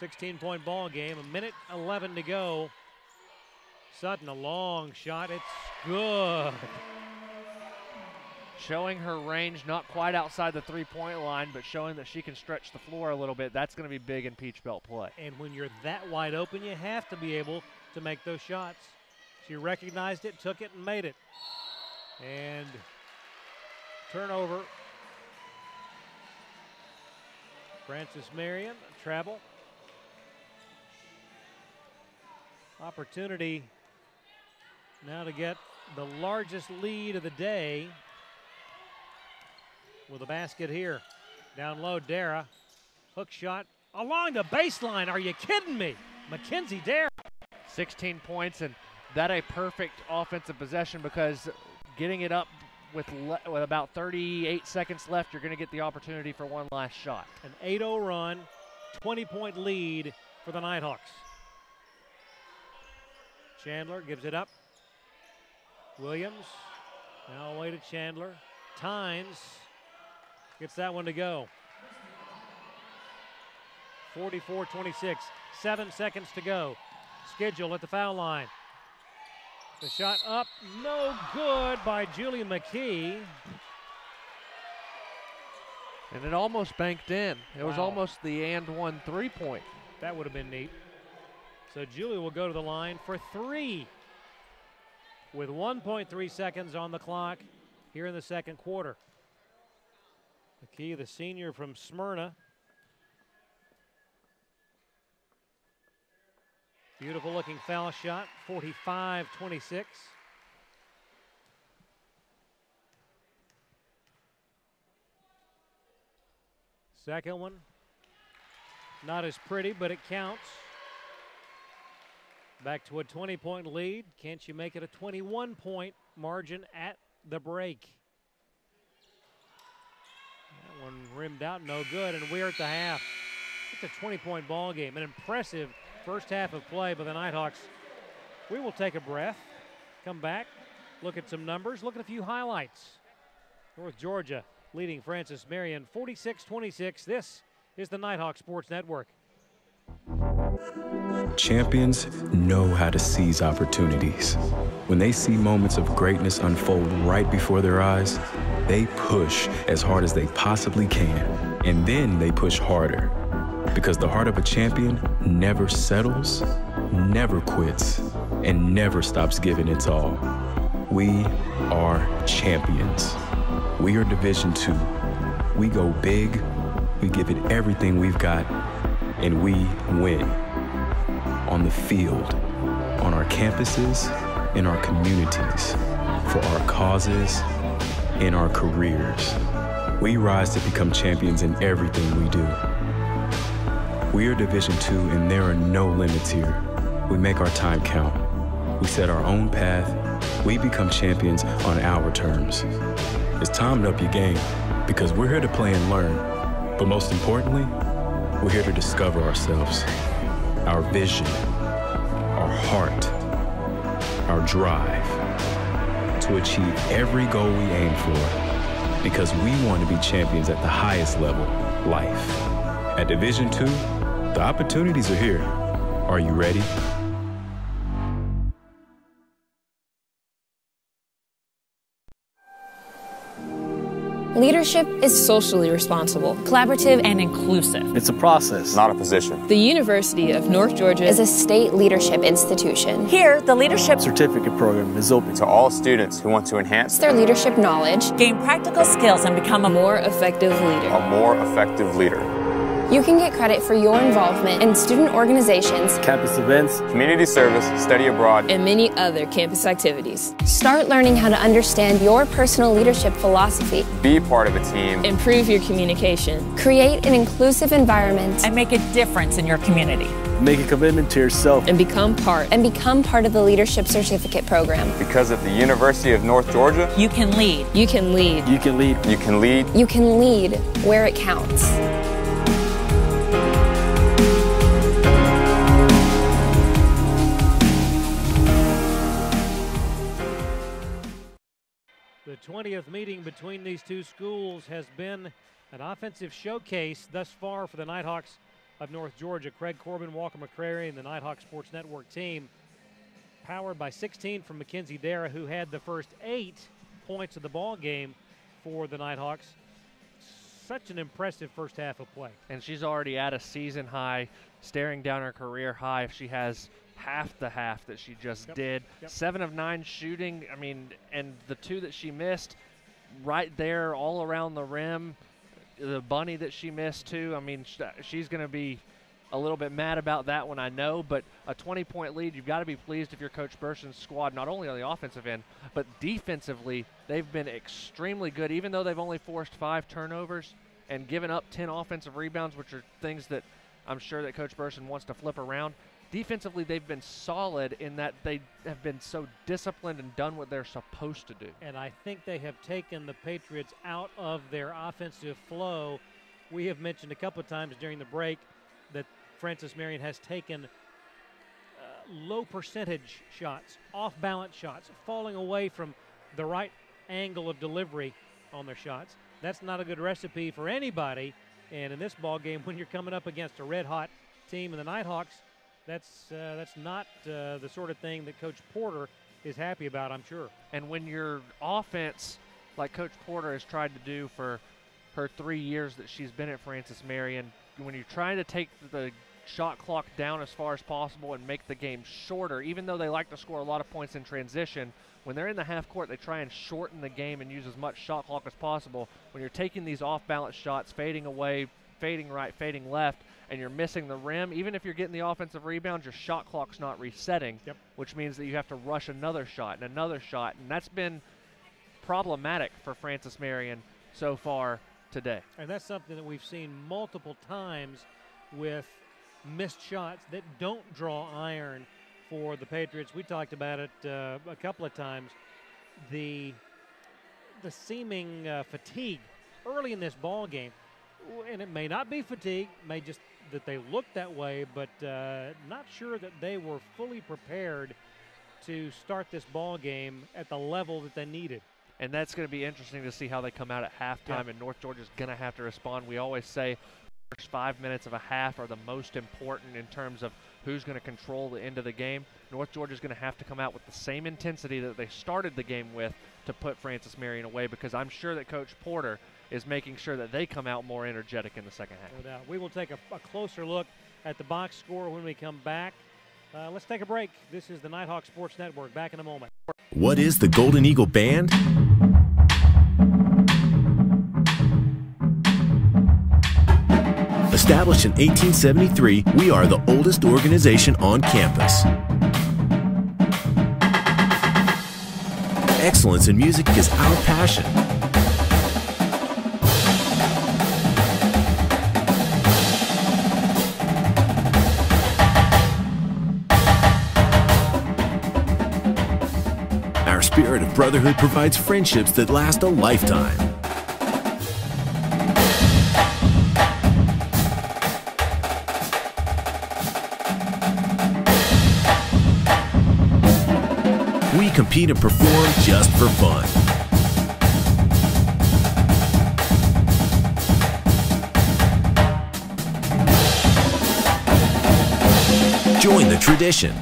16-point ball game. 1:11 to go. Sutton, a long shot. It's good. Showing her range, not quite outside the three-point line, but showing that she can stretch the floor a little bit. That's going to be big in Peach Belt play. And when you're that wide open, you have to be able to make those shots. She recognized it, took it, and made it. And turnover. Francis Marion, travel. Opportunity now to get the largest lead of the day with a basket here. Down low, Dara. Hook shot along the baseline. Are you kidding me? Mackenzie Dara. 16 points, and that a perfect offensive possession because getting it up with about 38 seconds left, you're going to get the opportunity for one last shot. An 8-0 run, 20-point lead for the Nighthawks. Chandler gives it up. Williams now away to Chandler. Tynes gets that one to go. 44-26, 7 seconds to go. Schedule at the foul line. The shot up, no good by Julie McKee. And it almost banked in. It was almost the and one 3-point. That would have been neat. So Julie will go to the line for 3 with 1.3 seconds on the clock here in the second quarter. McKee, the senior from Smyrna. Beautiful looking foul shot, 45-26. Second one, not as pretty, but it counts. Back to a 20-point lead. Can't you make it a 21-point margin at the break? That one rimmed out, no good, and we're at the half. It's a 20-point ball game. An impressive first half of play by the Nighthawks. We will take a breath, come back, look at some numbers, look at a few highlights. North Georgia leading Francis Marion 46-26. This is the Nighthawk Sports Network. Champions know how to seize opportunities. When they see moments of greatness unfold right before their eyes, they push as hard as they possibly can, and then they push harder. Because the heart of a champion never settles, never quits, and never stops giving its all. We are champions. We are Division II. We go big, we give it everything we've got, and we win. On the field, on our campuses, in our communities, for our causes, in our careers. We rise to become champions in everything we do. We are Division II, and there are no limits here. We make our time count. We set our own path. We become champions on our terms. It's time to up your game, because we're here to play and learn. But most importantly, we're here to discover ourselves, our vision, our heart, our drive, to achieve every goal we aim for, because we want to be champions at the highest level, life. At Division II, the opportunities are here. Are you ready? Leadership is socially responsible, collaborative, and inclusive. It's a process, not a position. The University of North Georgia is a state leadership institution. Here, the leadership certificate program is open to all students who want to enhance their leadership knowledge, gain practical skills, and become a more effective leader. A more effective leader. You can get credit for your involvement in student organizations, campus events, community service, study abroad, and many other campus activities. Start learning how to understand your personal leadership philosophy. Be part of a team. Improve your communication. Create an inclusive environment. And make a difference in your community. Make a commitment to yourself. And become part of the Leadership Certificate Program. Because at the University of North Georgia, you can lead. You can lead. You can lead. You can lead. You can lead where it counts. The 20th meeting between these two schools has been an offensive showcase thus far for the Nighthawks of North Georgia. Craig Corbin, Walker McCrary, and the Nighthawk Sports Network team, powered by 16 from Mackenzie Dara, who had the first 8 points of the ball game for the Nighthawks. Such an impressive first half of play. And she's already at a season high, staring down her career high if she has half the half that she just did. 7 of 9 shooting, I mean, and the 2 that she missed right there all around the rim, the bunny that she missed too, I mean, she's going to be a little bit mad about that one, I know, but a 20-point lead, you've got to be pleased if you're Coach Burson's squad, not only on the offensive end, but defensively, they've been extremely good, even though they've only forced 5 turnovers and given up 10 offensive rebounds, which are things that I'm sure that Coach Burson wants to flip around. defensively they've been solid in that they have been so disciplined and done what they're supposed to do. And I think they have taken the Patriots out of their offensive flow. We have mentioned a couple of times during the break that Francis Marion has taken low percentage shots, off-balance shots, falling away from the right angle of delivery on their shots. That's not a good recipe for anybody. And in this ball game, when you're coming up against a red-hot team in the Nighthawks, that's not the sort of thing that Coach Porter is happy about, I'm sure. And when your offense, like Coach Porter has tried to do for her 3 years that she's been at Francis Marion, when you're trying to take the shot clock down as far as possible and make the game shorter, even though they like to score a lot of points in transition, when they're in the half court, they try and shorten the game and use as much shot clock as possible. When you're taking these off-balance shots, fading away, fading right, fading left, and you're missing the rim, even if you're getting the offensive rebound, your shot clock's not resetting, which means that you have to rush another shot, and that's been problematic for Francis Marion so far today. And that's something that we've seen multiple times with missed shots that don't draw iron for the Patriots. We talked about it a couple of times. The seeming fatigue early in this ball game, and it may not be fatigue, may just that they look that way, but not sure that they were fully prepared to start this ball game at the level that they needed. And that's going to be interesting to see how they come out at halftime, and North Georgia's going to have to respond. We always say first 5 minutes of a half are the most important in terms of who's going to control the end of the game. North Georgia's going to have to come out with the same intensity that they started the game with to put Francis Marion away, because I'm sure that Coach Porter is making sure that they come out more energetic in the second half. No doubt. We will take a closer look at the box score when we come back. Let's take a break. This is the Nighthawk Sports Network. Back in a moment. What is the Golden Eagle Band? Established in 1873, we are the oldest organization on campus. Excellence in music is our passion. Our spirit of brotherhood provides friendships that last a lifetime. We compete and perform just for fun. Join the tradition.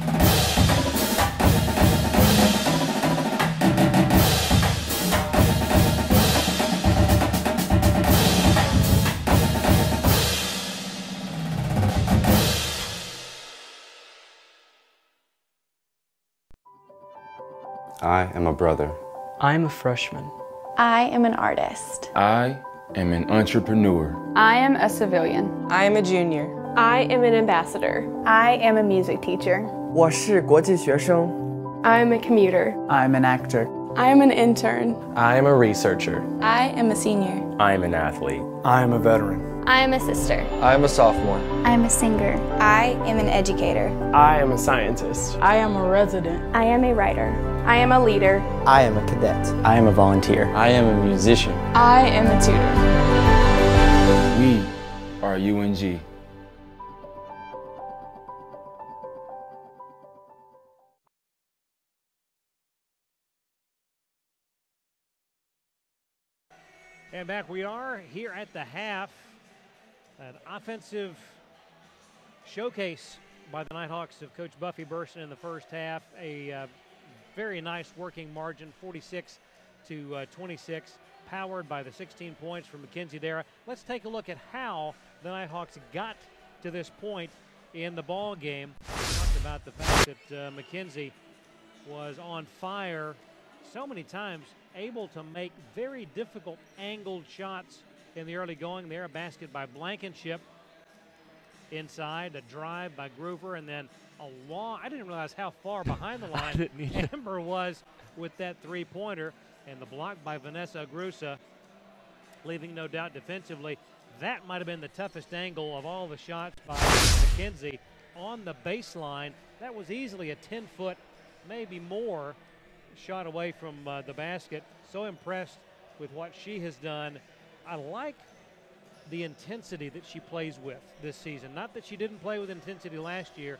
I am a brother. I'm a freshman. I am an artist. I am an entrepreneur. I am a civilian. I am a junior. I am an ambassador. I am a music teacher. 我是国际学生. I'm a commuter. I'm an actor. I am an intern. I am a researcher. I am a senior. I am an athlete. I am a veteran. I am a sister. I am a sophomore. I am a singer. I am an educator. I am a scientist. I am a resident. I am a writer. I am a leader. I am a cadet. I am a volunteer. I am a musician. I am a tutor. We are UNG. And back we are here at the half. An offensive showcase by the Nighthawks of Coach Buffy Burson in the first half. A very nice working margin, 46-26, powered by the 16 points from Mackenzie Dara. Let's take a look at how the Nighthawks got to this point in the ball game. We talked about the fact that Mackenzie was on fire so many times, able to make very difficult angled shots in the early going there. A basket by Blankenship inside, a drive by Groover, and then a long, I didn't realize how far behind the line Amber was with that three-pointer, and the block by Vanessa Agrusa, leaving no doubt defensively. That might have been the toughest angle of all the shots by Mackenzie. on the baseline. That was easily a 10-foot, maybe more, shot away from the basket. So impressed with what she has done. I like the intensity that she plays with this season. Not that she didn't play with intensity last year.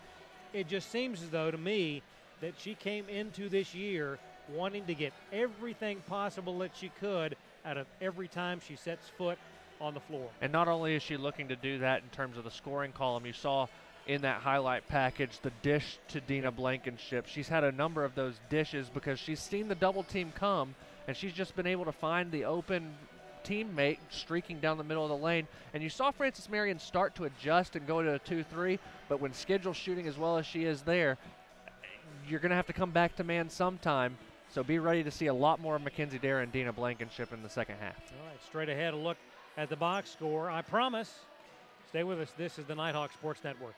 It just seems as though to me that she came into this year wanting to get everything possible that she could out of every time she sets foot on the floor. And not only is she looking to do that in terms of the scoring column, you saw in that highlight package the dish to Dina Blankenship. She's had a number of those dishes because she's seen the double team come, and she's just been able to find the open teammate streaking down the middle of the lane. And you saw Frances Marion start to adjust and go to a 2-3, but when scheduled shooting as well as she is there, you're going to have to come back to man sometime. So be ready to see a lot more of Mackenzie Dare and Dina Blankenship in the second half. All right, straight ahead, a look at the box score. I promise. Stay with us. This is the Nighthawk Sports Network.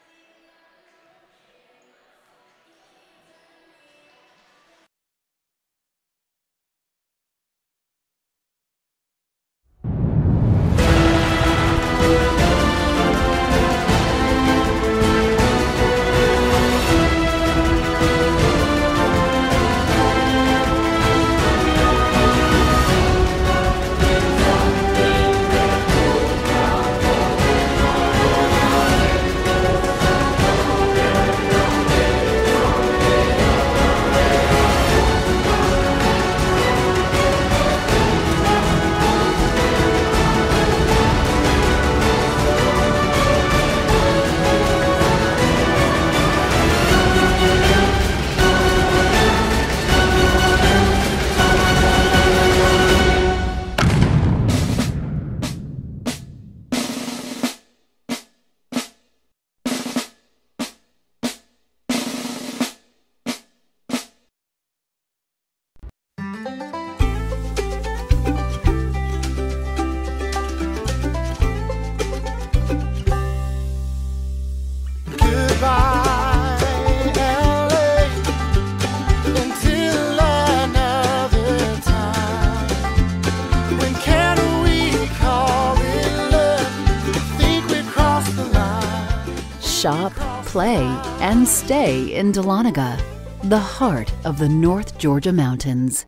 Shop, play, and stay in Dahlonega, the heart of the North Georgia mountains.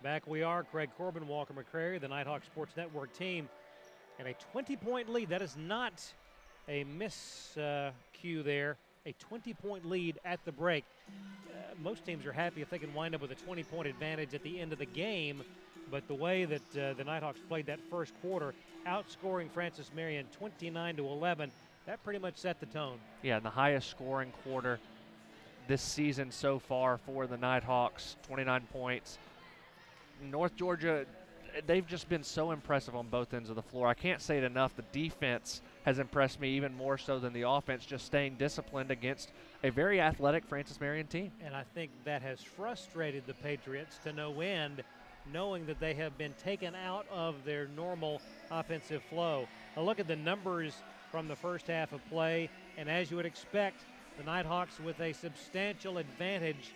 Back we are, Craig Corbin, Walker McCrary, the Nighthawk Sports Network team, and a 20-point lead. That is not a miscue there. A 20-point lead at the break. Most teams are happy if they can wind up with a 20-point advantage at the end of the game, but the way that the Nighthawks played that first quarter, outscoring Frances Marion 29-11, that pretty much set the tone. Yeah, the highest scoring quarter this season so far for the Nighthawks, 29 points. North Georgia, they've just been so impressive on both ends of the floor. I can't say it enough. The defense has impressed me even more so than the offense, just staying disciplined against a very athletic Frances Marion team. And I think that has frustrated the Patriots to no end, knowing that they have been taken out of their normal offensive flow. A look at the numbers from the first half of play, and as you would expect, the Nighthawks with a substantial advantage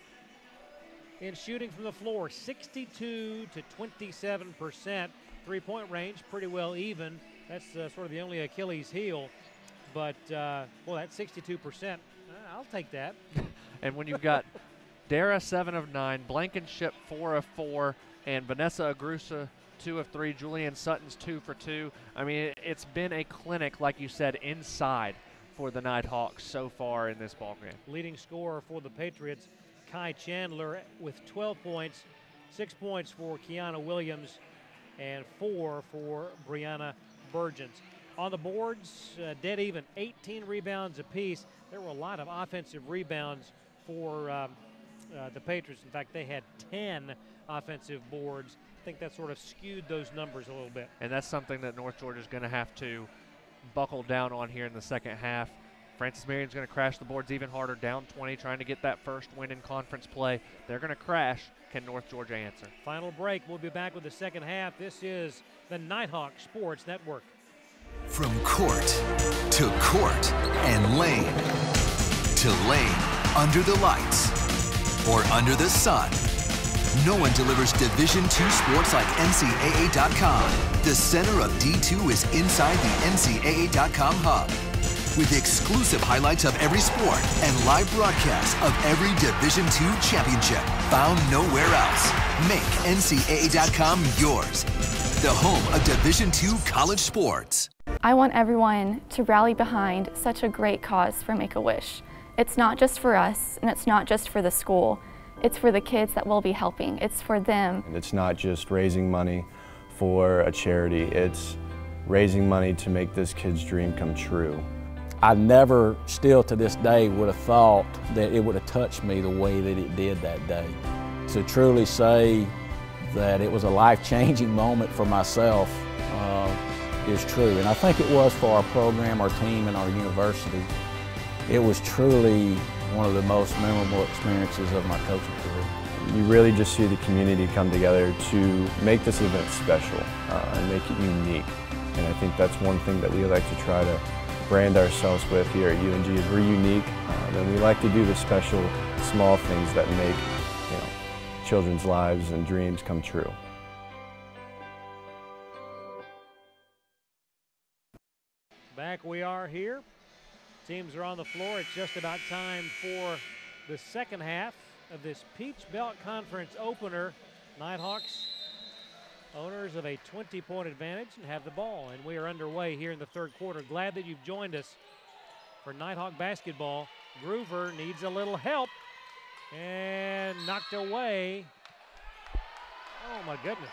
in shooting from the floor, 62 to 27%. Three-point range, pretty well even. That's sort of the only Achilles heel. But, well, that's 62%. I'll take that. And when you've got Dara 7 of 9, Blankenship 4 of 4, and Vanessa Agrusa 2 of 3, Julianne Sutton's 2 for 2. I mean, it's been a clinic, like you said, inside for the Nighthawks so far in this ballgame. Leading scorer for the Patriots, Kai Chandler with 12 points, 6 points for Kiana Williams, and 4 for Brianna Burgess. On the boards, dead even, 18 rebounds apiece. There were a lot of offensive rebounds for the Patriots. In fact, they had 10 offensive boards. I think that sort of skewed those numbers a little bit. And that's something that North Georgia's going to have to buckle down on here in the second half. Francis Marion's going to crash the boards even harder, down 20, trying to get that first win in conference play. They're going to crash. Can North Georgia answer? Final break. We'll be back with the second half. This is the Nighthawk Sports Network. From court to court and lane to lane, under the lights or under the sun, no one delivers Division II sports like NCAA.com. The center of D2 is inside the NCAA.com hub, with exclusive highlights of every sport and live broadcasts of every Division II championship found nowhere else. Make NCAA.com yours, the home of Division II college sports. I want everyone to rally behind such a great cause for Make-A-Wish. It's not just for us, and it's not just for the school. It's for the kids that we'll be helping. It's for them. And it's not just raising money for a charity. It's raising money to make this kid's dream come true. I never, still to this day, would have thought that it would have touched me the way that it did that day. To truly say that it was a life-changing moment for myself is true. And I think it was for our program, our team, and our university. It was truly one of the most memorable experiences of my coaching career. You really just see the community come together to make this event special and make it unique. And I think that's one thing that we like to try to brand ourselves with here at UNG is we're unique, and we like to do the special, small things that make children's lives and dreams come true. Back we are here. Teams are on the floor. It's just about time for the second half of this Peach Belt Conference opener. Nighthawks, owners of a 20-point advantage, and have the ball. And we are underway here in the third quarter. Glad that you've joined us for Nighthawk basketball. Groover needs a little help and knocked away. Oh, my goodness.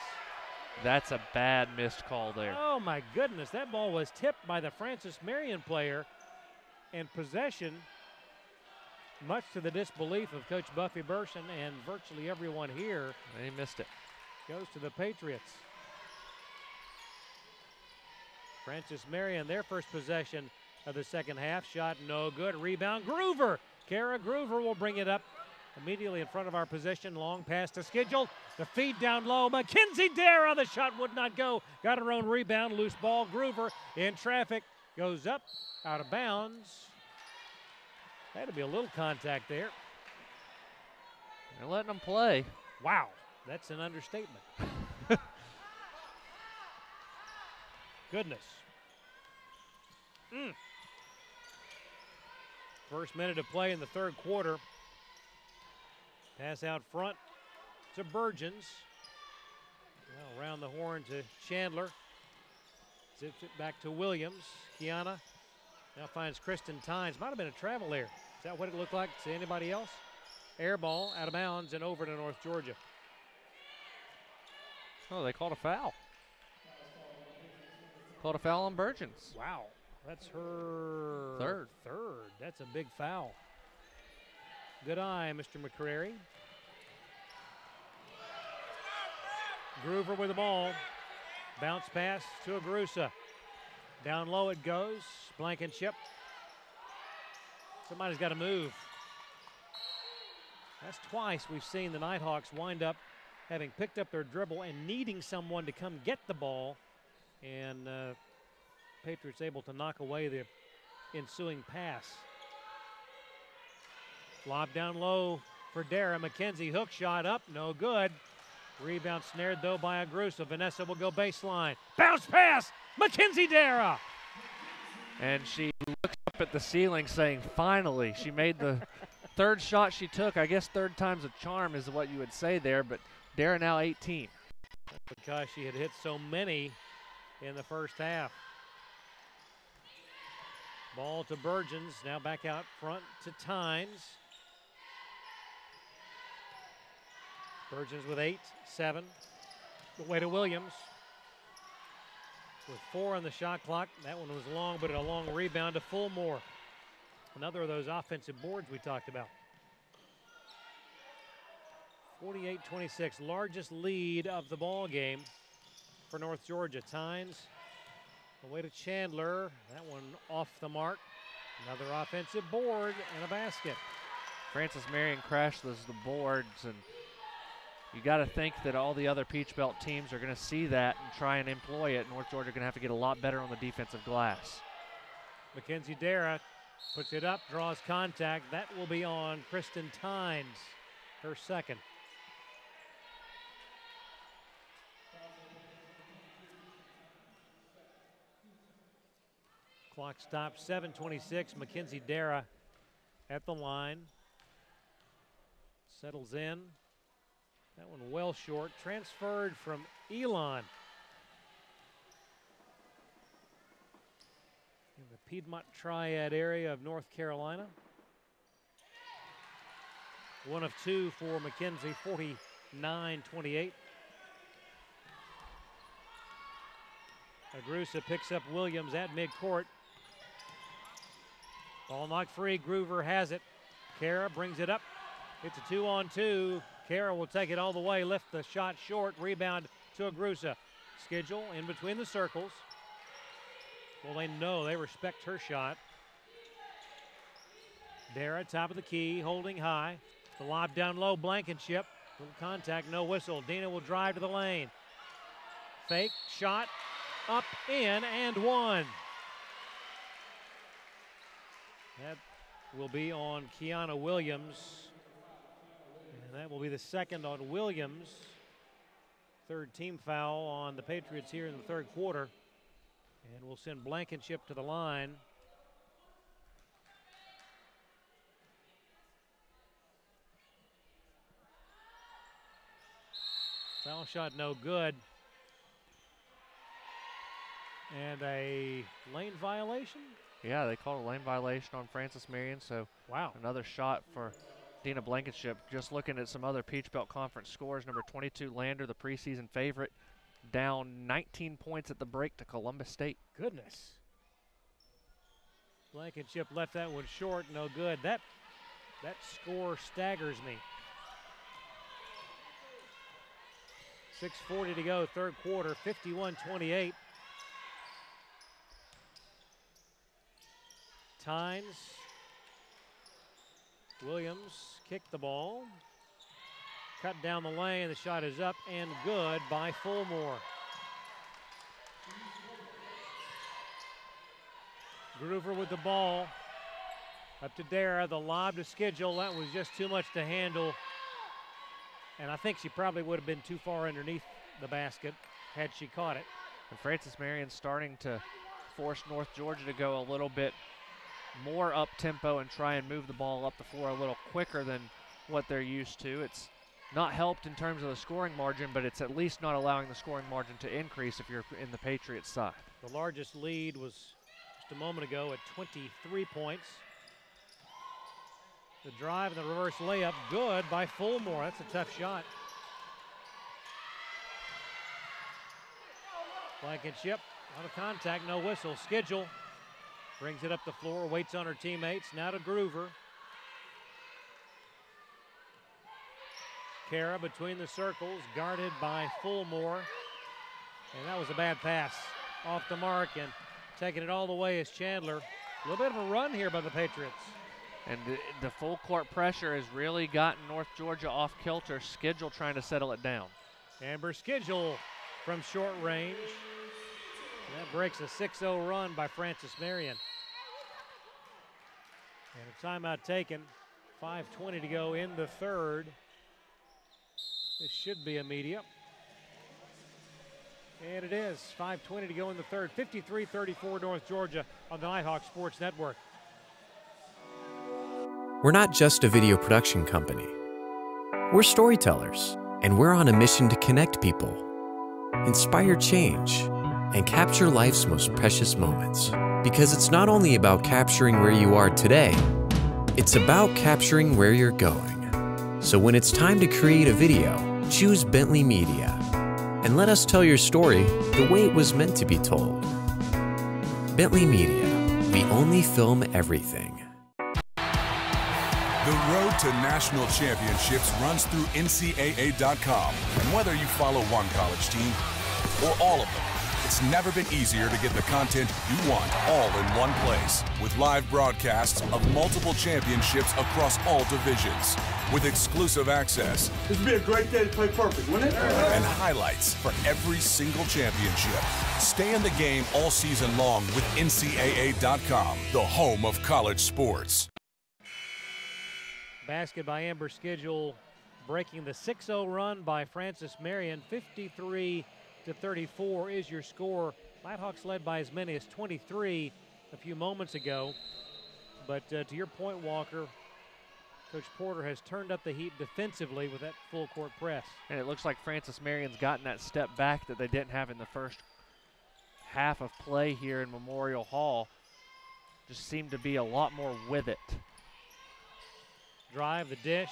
That's a bad missed call there. Oh, my goodness. That ball was tipped by the Francis Marion player. And possession, much to the disbelief of Coach Buffy Burson and virtually everyone here, he missed it, goes to the Patriots. Francis Marion, their first possession of the second half. Shot no good. Rebound, Groover. Kara Groover will bring it up immediately in front of our position. Long pass to Schedule. The feed down low. Mackenzie Dara, the shot would not go. Got her own rebound. Loose ball. Groover in traffic. Goes up. Out of bounds. Had to be a little contact there. They're letting them play. Wow, that's an understatement. Goodness. First minute of play in the third quarter. Pass out front to Burgeons. Well, around the horn to Chandler. Zips it back to Williams. Kiana now finds Kristen Tynes. Might have been a travel error. Is that what it looked like to anybody else? Air ball out of bounds and over to North Georgia. Oh, they called a foul. Called a foul on Burgeons. Wow, that's her third. That's a big foul. Good eye, Mr. McCrary. Groover with the ball. Bounce pass to Agurusa. Down low it goes. Blankenship. Somebody's got to move. That's twice we've seen the Nighthawks wind up having picked up their dribble and needing someone to come get the ball. And Patriots able to knock away the ensuing pass. Lob down low for Dara. McKenzie hook shot up, no good. Rebound snared though by Agurusa. Vanessa will go baseline. Bounce pass, Mackenzie Dara. And she looks up at the ceiling saying, finally, she made the third shot she took. I guess third time's a charm is what you would say there, but Dara now 18. Because she had hit so many in the first half. Ball to Burgeons, now back out front to Tynes. Burgeons with 8-7. Way to Williams with 4 on the shot clock. That one was long, but a long rebound to Fulmore. Another of those offensive boards we talked about. 48-26, largest lead of the ball game for North Georgia. Tynes away to Chandler. That one off the mark. Another offensive board and a basket. Francis Marion crashes the boards, and you got to think that all the other Peach Belt teams are going to see that and try and employ it. North Georgia going to have to get a lot better on the defensive glass. Mackenzie Dara puts it up, draws contact. That will be on Kristen Tynes, her second. Clock stops, 7:26. Mackenzie Dara at the line. Settles in. That one well short. Transferred from Elon. In the Piedmont Triad area of North Carolina. 1 of 2 for Mackenzie, 49-28. Agrusa picks up Williams at midcourt. Ball knocked free. Groover has it. Kara brings it up. It's a 2-on-2. Kara will take it all the way. Lift the shot short. Rebound to Agrusa. Schedule in between the circles. Well, they know. They respect her shot. Dara, top of the key, holding high. The lob down low. Blankenship. Little contact, no whistle. Dina will drive to the lane. Fake shot. Up, in, and one. That will be on Kiana Williams. And that will be the second on Williams. Third team foul on the Patriots here in the third quarter. And we'll send Blankenship to the line. Foul shot no good. And a lane violation? Yeah, they called a lane violation on Francis Marion, so wow. Another shot for Dina Blankenship. Just looking at some other Peach Belt Conference scores, number 22 Lander, the preseason favorite, down 19 points at the break to Columbus State. Goodness. Blankenship left that one short, no good. That score staggers me. 6:40 to go, third quarter, 51-28. Tynes. Williams kicked the ball. Cut down the lane. The shot is up and good by Fulmore. Groover with the ball. Up to Dara. The lob to Schedule. That was just too much to handle. And I think she probably would have been too far underneath the basket had she caught it. And Francis Marion starting to force North Georgia to go a little bit more up-tempo and try and move the ball up the floor a little quicker than what they're used to. It's not helped in terms of the scoring margin, but it's at least not allowing the scoring margin to increase if you're in the Patriots side. The largest lead was just a moment ago at 23 points. The drive and the reverse layup, good by Fulmore. That's a tough shot. Blankenship out of contact, no whistle. Schedule brings it up the floor, waits on her teammates. Now to Groover. Kara between the circles, guarded by Fulmore. And that was a bad pass. Off the mark and taking it all the way is Chandler. A little bit of a run here by the Patriots. And the full court pressure has really gotten North Georgia off kilter. Schedule trying to settle it down. Amber Schedule from short range. And that breaks a 6-0 run by Francis Marion. And a timeout taken. 5:20 to go in the third. This should be immediate. And it is. 5:20 to go in the third. 53-34 North Georgia on the Nighthawk Sports Network. We're not just a video production company. We're storytellers, and we're on a mission to connect people, inspire change, and capture life's most precious moments. Because it's not only about capturing where you are today, it's about capturing where you're going. So when it's time to create a video, choose Bentley Media, and let us tell your story the way it was meant to be told. Bentley Media, we only film everything. The road to national championships runs through NCAA.com. And whether you follow one college team or all of them, it's never been easier to get the content you want all in one place. With live broadcasts of multiple championships across all divisions. With exclusive access. This would be a great day to play perfect, wouldn't it? And highlights for every single championship. Stay in the game all season long with NCAA.com, the home of college sports. Basket by Amber Schedule breaking the 6-0 run by Francis Marion. 53-34 is your score. Nighthawks led by as many as 23 a few moments ago. But to your point, Walker, Coach Porter has turned up the heat defensively with that full court press. And it looks like Francis Marion's gotten that step back that they didn't have in the first half of play here in Memorial Hall. Just seemed to be a lot more with it. Drive, the dish,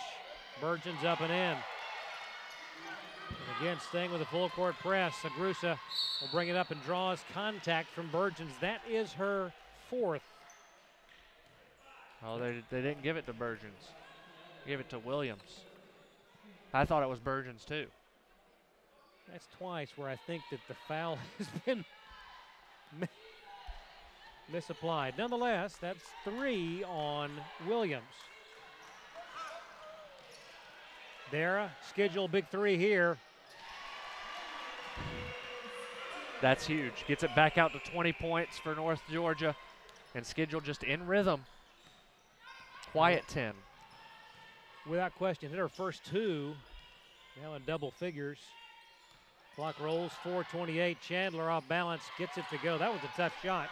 Burgeon's up and in. And again, staying with the full court press, Agrusa will bring it up and draws contact from Burgeons. That is her fourth. Oh, they didn't give it to Burgeons. Give it to Williams. I thought it was Burgeons too. That's twice where I think that the foul has been misapplied. Nonetheless, that's 3 on Williams. Dara, schedule big 3 here. That's huge. Gets it back out to 20 points for North Georgia. And schedule just in rhythm. Quiet 10. Without question, hit her first 2. Now in double figures. Clock rolls, 4:28. Chandler off balance, gets it to go. That was a tough shot.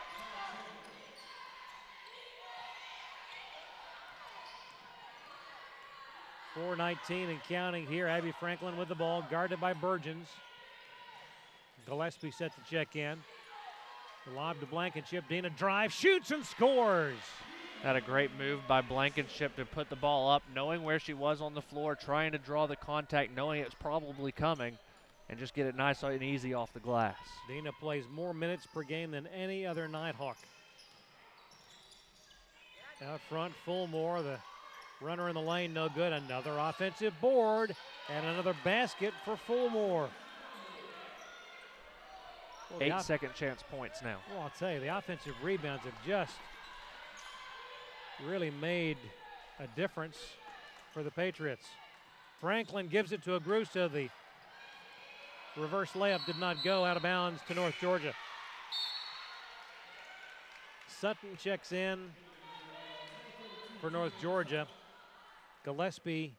.419 and counting here. Abby Franklin with the ball, guarded by Burgeons. Gillespie set to check in. The lob to Blankenship. Dina drive, shoots and scores. Had a great move by Blankenship to put the ball up, knowing where she was on the floor, trying to draw the contact, knowing it's probably coming, and just get it nice and easy off the glass. Dina plays more minutes per game than any other Nighthawk. Out front, Fulmore, the runner in the lane, no good. Another offensive board and another basket for Fulmore. Well, 8 second chance points now. Well, I'll tell you, the offensive rebounds have just really made a difference for the Patriots. Franklin gives it to Agrusa. The reverse layup did not go, out of bounds to North Georgia. Sutton checks in for North Georgia. Gillespie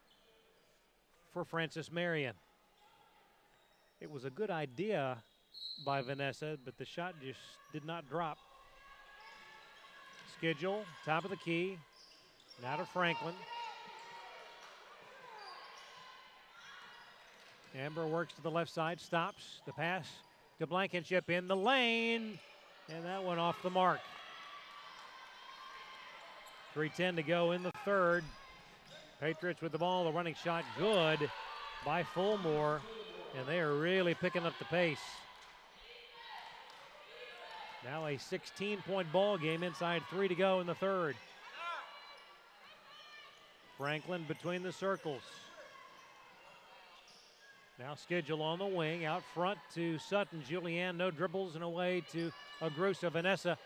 for Francis Marion. It was a good idea by Vanessa, but the shot just did not drop. Schedule, top of the key. Now to Franklin. Amber works to the left side, stops. The pass to Blankenship in the lane, and that one off the mark. 3:10 to go in the third. Patriots with the ball, the running shot good by Fulmore, and they are really picking up the pace. Now a 16-point ball game, inside 3 to go in the third. Franklin between the circles. Now Schedule on the wing, out front to Sutton. Julianne, no dribbles, and away to Agrusa. Vanessa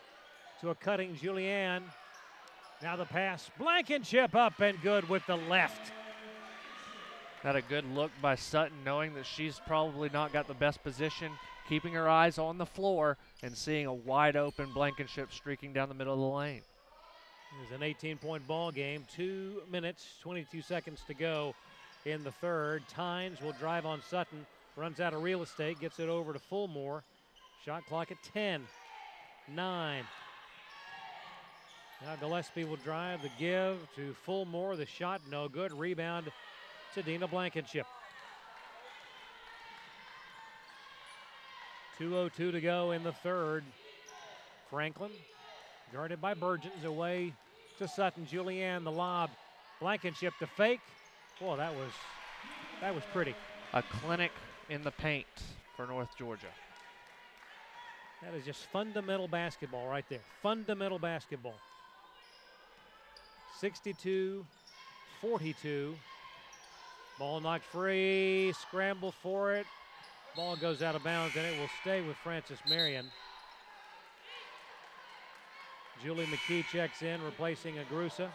to a cutting Julianne. Now the pass, Blankenship up and good with the left. Had a good look by Sutton, knowing that she's probably not got the best position, keeping her eyes on the floor and seeing a wide open Blankenship streaking down the middle of the lane. It was an 18-point ball game, 2 minutes, 22 seconds to go in the third. Tynes will drive on Sutton, runs out of real estate, gets it over to Fulmore. Shot clock at 10, 9. Now Gillespie will drive, the give to Fulmore, the shot no good, rebound to Dina Blankenship. 2:02 to go in the third. Franklin, guarded by Burgeons, away to Sutton. Julianne, the lob. Blankenship to fake. Boy, that was pretty. A clinic in the paint for North Georgia. That is just fundamental basketball right there. Fundamental basketball. 42. Ball knocked free, scramble for it. Ball goes out of bounds, and it will stay with Francis Marion. Julie McKee checks in, replacing Agrusa.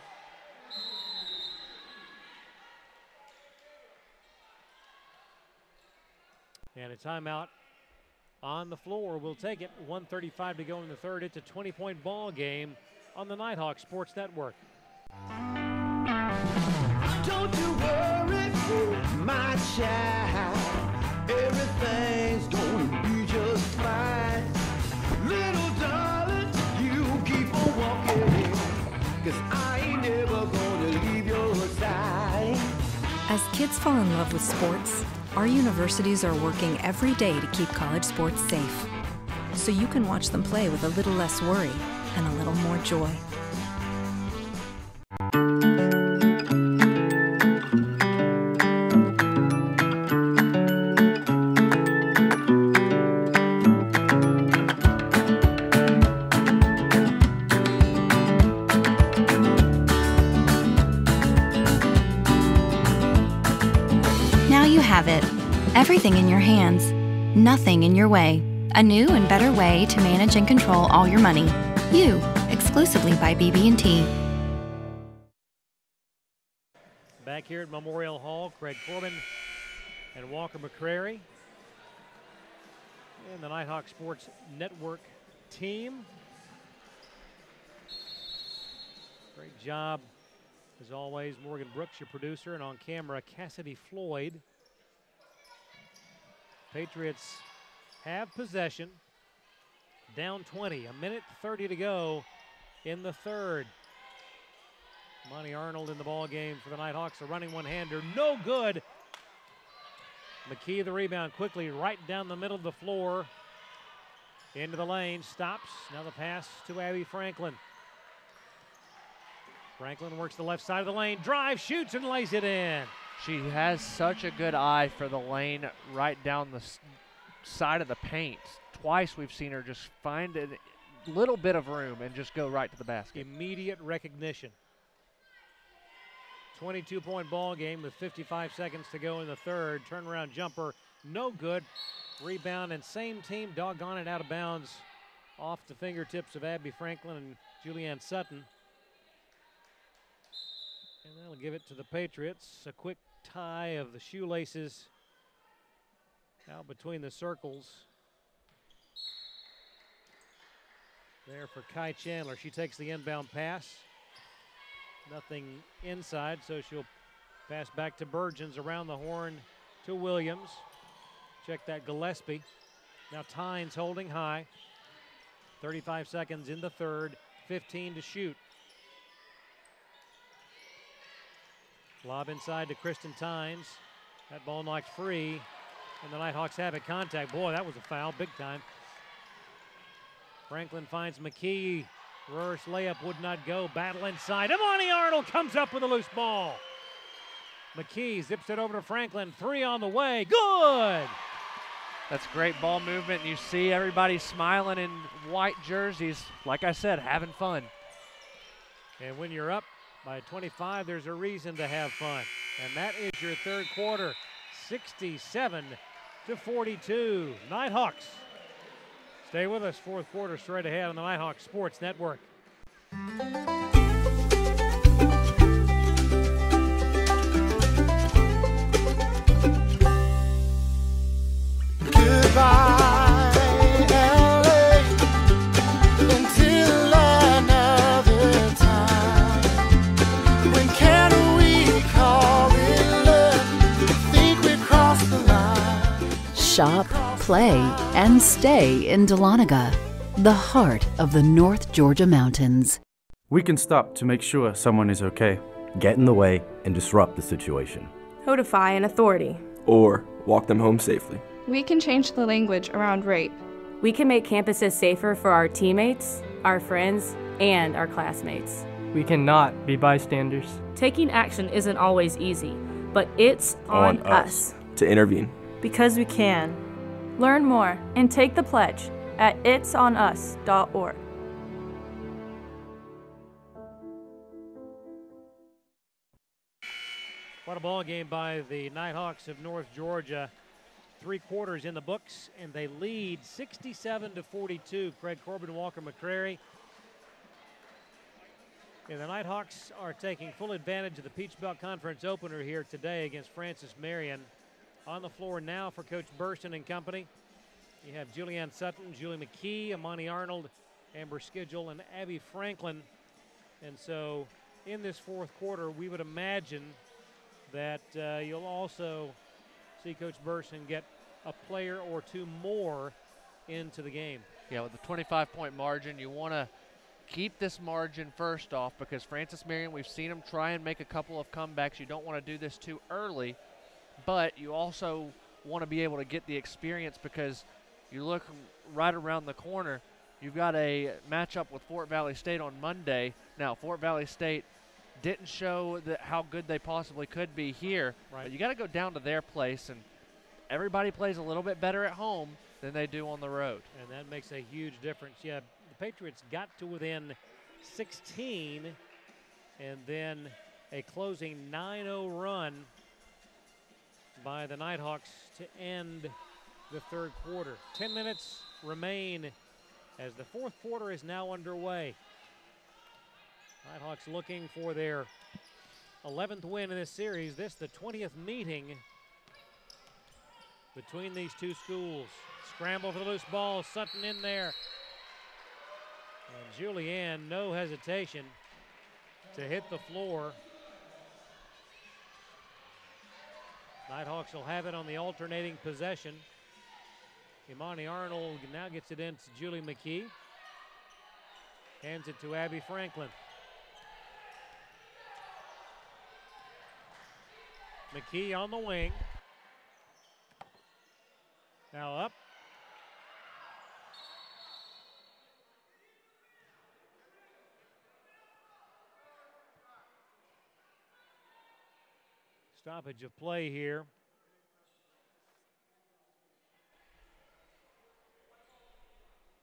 And a timeout on the floor. We'll take it. 1:35 to go in the third. It's a 20-point ball game on the Nighthawk Sports Network. Don't you worry, my child. Everything's gonna be just fine. Little darling, you keep on walking, 'cause I ain't never gonna leave your side. As kids fall in love with sports, our universities are working every day to keep college sports safe, so you can watch them play with a little less worry and a little more joy. Have it. Everything in your hands, nothing in your way. A new and better way to manage and control all your money. You, exclusively by BB&T. Back here at Memorial Hall, Craig Corbin and Walker McCrary and the Nighthawk Sports Network team. Great job, as always, Morgan Brooks, your producer, and on camera, Cassidy Floyd. Patriots have possession, down 20, a minute 30 to go in the third. Monty Arnold in the ball game for the Nighthawks, a running one-hander, no good. McKee the rebound quickly right down the middle of the floor, into the lane, stops. Now the pass to Abby Franklin. Franklin works the left side of the lane, drives, shoots, and lays it in. She has such a good eye for the lane right down the side of the paint. Twice we've seen her just find a little bit of room and just go right to the basket. Immediate recognition. 22-point ball game with 55 seconds to go in the third. Turnaround jumper, no good. Rebound, and same team, doggone it, out of bounds off the fingertips of Abby Franklin and Julianne Sutton. And that'll give it to the Patriots. A quick tie of the shoelaces out between the circles. There for Kai Chandler. She takes the inbound pass. Nothing inside, so she'll pass back to Burgeons around the horn to Williams. Check that Gillespie. Now Tynes holding high. 35 seconds in the third, 15 to shoot. Lob inside to Kristen Tynes. That ball knocked free, and the Nighthawks have it. Contact. Boy, that was a foul, big time. Franklin finds McKee. Reverse layup would not go. Battle inside. Imani Arnold comes up with a loose ball. McKee zips it over to Franklin. Three on the way. Good! That's great ball movement. You see everybody smiling in white jerseys. Like I said, having fun. And when you're up by 25, there's a reason to have fun. And that is your third quarter, 67-42. Nighthawks. Stay with us, fourth quarter straight ahead on the Nighthawks Sports Network. Goodbye, LA, until another time. When can we call it love? I think we've crossed the line. Shop, play, and stay in Dahlonega, the heart of the North Georgia mountains. We can stop to make sure someone is okay. Get in the way and disrupt the situation. Notify an authority. Or walk them home safely. We can change the language around rape. We can make campuses safer for our teammates, our friends, and our classmates. We cannot be bystanders. Taking action isn't always easy, but it's on us to intervene. Because we can. Learn more and take the pledge at itsonus.org. What a ball game by the Nighthawks of North Georgia. 3 quarters in the books, and they lead 67-42. Craig Corbin, Walker McCrary. And the Nighthawks are taking full advantage of the Peach Belt Conference opener here today against Francis Marion. On the floor now for Coach Burson and company. You have Julianne Sutton, Julie McKee, Amani Arnold, Amber Schedule, and Abby Franklin. And so in this 4th quarter, we would imagine that you'll also see Coach Burson get a player or 2 more into the game. Yeah, with the 25-point margin, you want to keep this margin first off, because Francis Marion, we've seen them try and make a couple of comebacks. You don't want to do this too early, but you also want to be able to get the experience, because you look right around the corner, you've got a matchup with Fort Valley State on Monday. Now, Fort Valley State didn't show how good they possibly could be here, right. But you got to go down to their place, and everybody plays a little bit better at home than they do on the road. And that makes a huge difference. Yeah, the Patriots got to within 16, and then a closing 9-0 run by the Nighthawks to end the 3rd quarter. 10 minutes remain as the 4th quarter is now underway. Nighthawks looking for their 11th win in this series. This the 20th meeting between these two schools. Scramble for the loose ball, Sutton in there. And Julianne, no hesitation to hit the floor. Nighthawks will have it on the alternating possession. Imani Arnold now gets it into Julie McKee. Hands it to Abby Franklin. McKee on the wing. Now up. Stoppage of play here.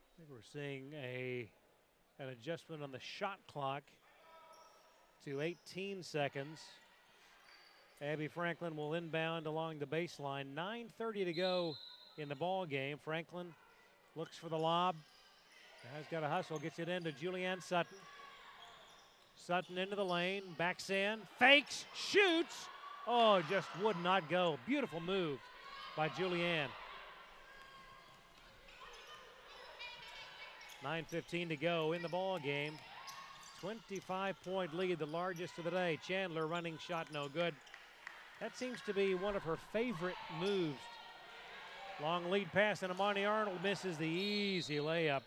I think we're seeing an adjustment on the shot clock to 18 seconds. Abby Franklin will inbound along the baseline. 9:30 to go in the ball game. Franklin looks for the lob. Has got a hustle, gets it into Julianne Sutton. Sutton into the lane, backs in, fakes, shoots. Oh, just would not go. Beautiful move by Julianne. 9:15 to go in the ball game. 25-point lead, the largest of the day. Chandler running shot, no good. That seems to be one of her favorite moves. Long lead pass, and Amani Arnold misses the easy layup.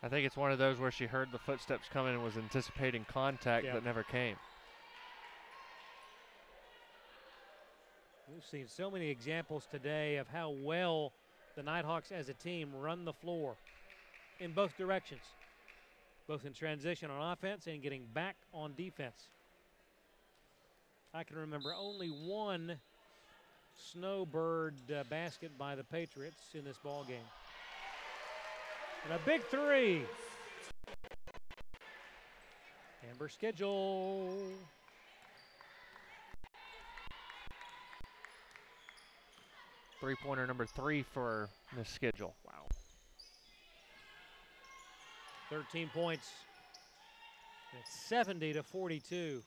I think it's one of those where she heard the footsteps coming and was anticipating contact that never came. We've seen so many examples today of how well the Nighthawks as a team run the floor in both directions, both in transition on offense and getting back on defense. I can remember only one snowbird basket by the Patriots in this ball game. And a big three. Amber Schedule. Three-pointer number 3 for the Schedule. Wow. 13 points. It's 70-42.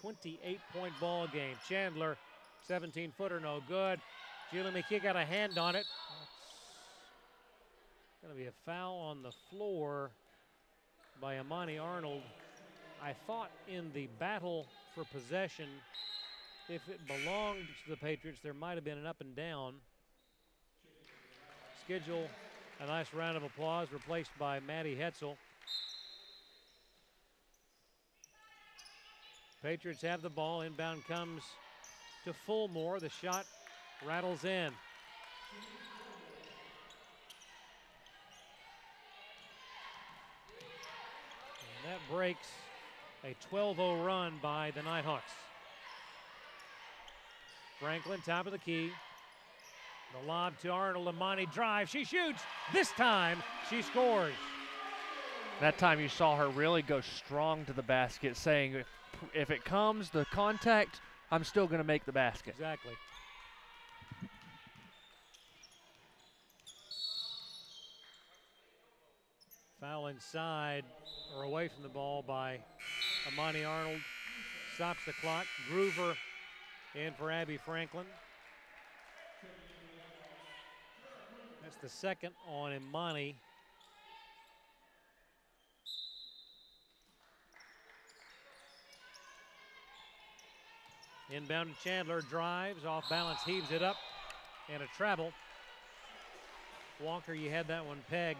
28-point ball game. Chandler, 17-footer, no good. Julie McKee got a hand on it. It's going to be a foul on the floor by Amani Arnold. I thought in the battle for possession, if it belonged to the Patriots, there might have been an up and down. Schedule, a nice round of applause, replaced by Maddie Hetzel. Patriots have the ball. Inbound comes to Fulmore. The shot rattles in. And that breaks a 12-0 run by the Nighthawks. Franklin, top of the key. The lob to Arnold. Amani drive. She shoots. This time, she scores. That time you saw her really go strong to the basket, saying, if if it comes, the contact, I'm still going to make the basket. Exactly. Foul inside or away from the ball by Amani Arnold. Stops the clock. Groover in for Abby Franklin. That's the second on Imani. Inbound to Chandler, drives, off balance, heaves it up, and a travel. Walker, you had that one pegged.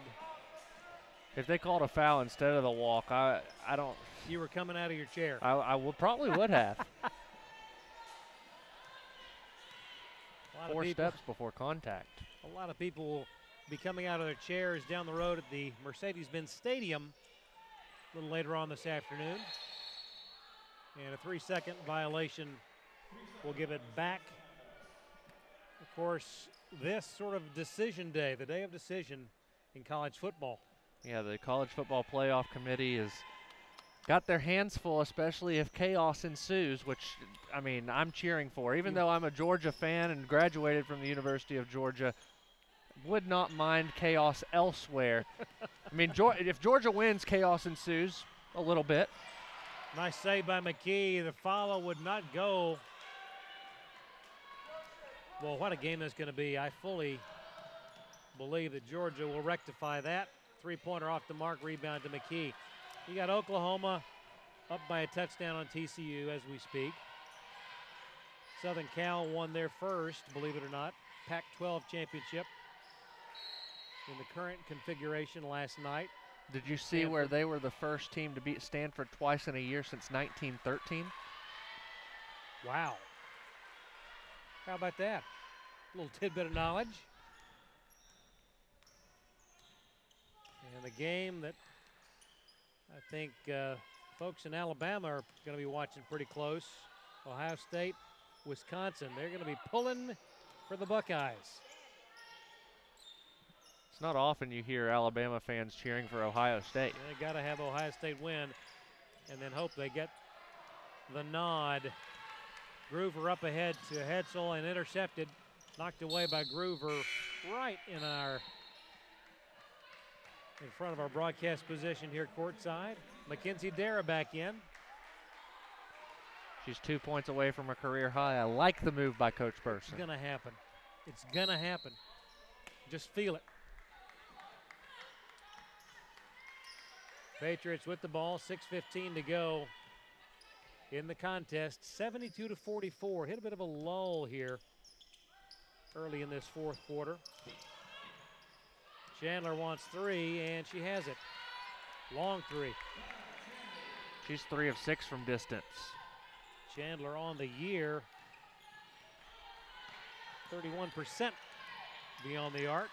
If they called a foul instead of the walk, I don't. You were coming out of your chair. I probably would have. 4 steps before contact. A lot of people will be coming out of their chairs down the road at the Mercedes-Benz Stadium a little later on this afternoon. And a 3-second violation will give it back. Of course, this sort of decision day, the day of decision in college football. Yeah, the College Football Playoff Committee has got their hands full, especially if chaos ensues, which, I mean, I'm cheering for. Even though I'm a Georgia fan and graduated from the University of Georgia, would not mind chaos elsewhere. I mean, if Georgia wins, chaos ensues a little bit. Nice save by McKee. The follow would not go. Well, what a game that's going to be. I fully believe that Georgia will rectify that. Three-pointer off the mark, rebound to McKee. You got Oklahoma up by a touchdown on TCU as we speak. Southern Cal won their first, believe it or not, Pac-12 championship in the current configuration last night. Did you see Stanford, where they were the first team to beat Stanford twice in a year since 1913? Wow. How about that? A little tidbit of knowledge. And the game that I think folks in Alabama are going to be watching pretty close. Ohio State, Wisconsin. They're going to be pulling for the Buckeyes. It's not often you hear Alabama fans cheering for Ohio State. They got to have Ohio State win and then hope they get the nod. Groover up ahead to Hetzel and intercepted. Knocked away by Groover right in front of our broadcast position here courtside. Mackenzie Dara back in. She's 2 points away from a career high. I like the move by Coach Burson. It's going to happen. It's going to happen. Just feel it. Patriots with the ball, 6:15 to go in the contest, 72-44. Hit a bit of a lull here early in this fourth quarter. Chandler wants three, and she has it. Long three. She's 3 of 6 from distance. Chandler on the year, 31% beyond the arc.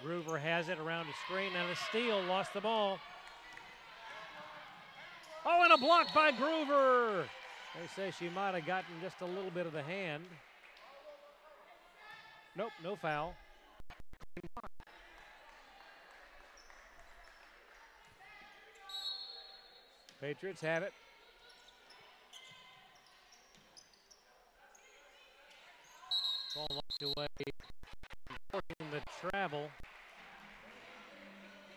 Groover has it around the screen, and a steal, lost the ball. Oh, and a block by Groover. They say she might have gotten just a little bit of the hand. Nope, no foul. Patriots have it. Ball knocked away. Forcing the travel.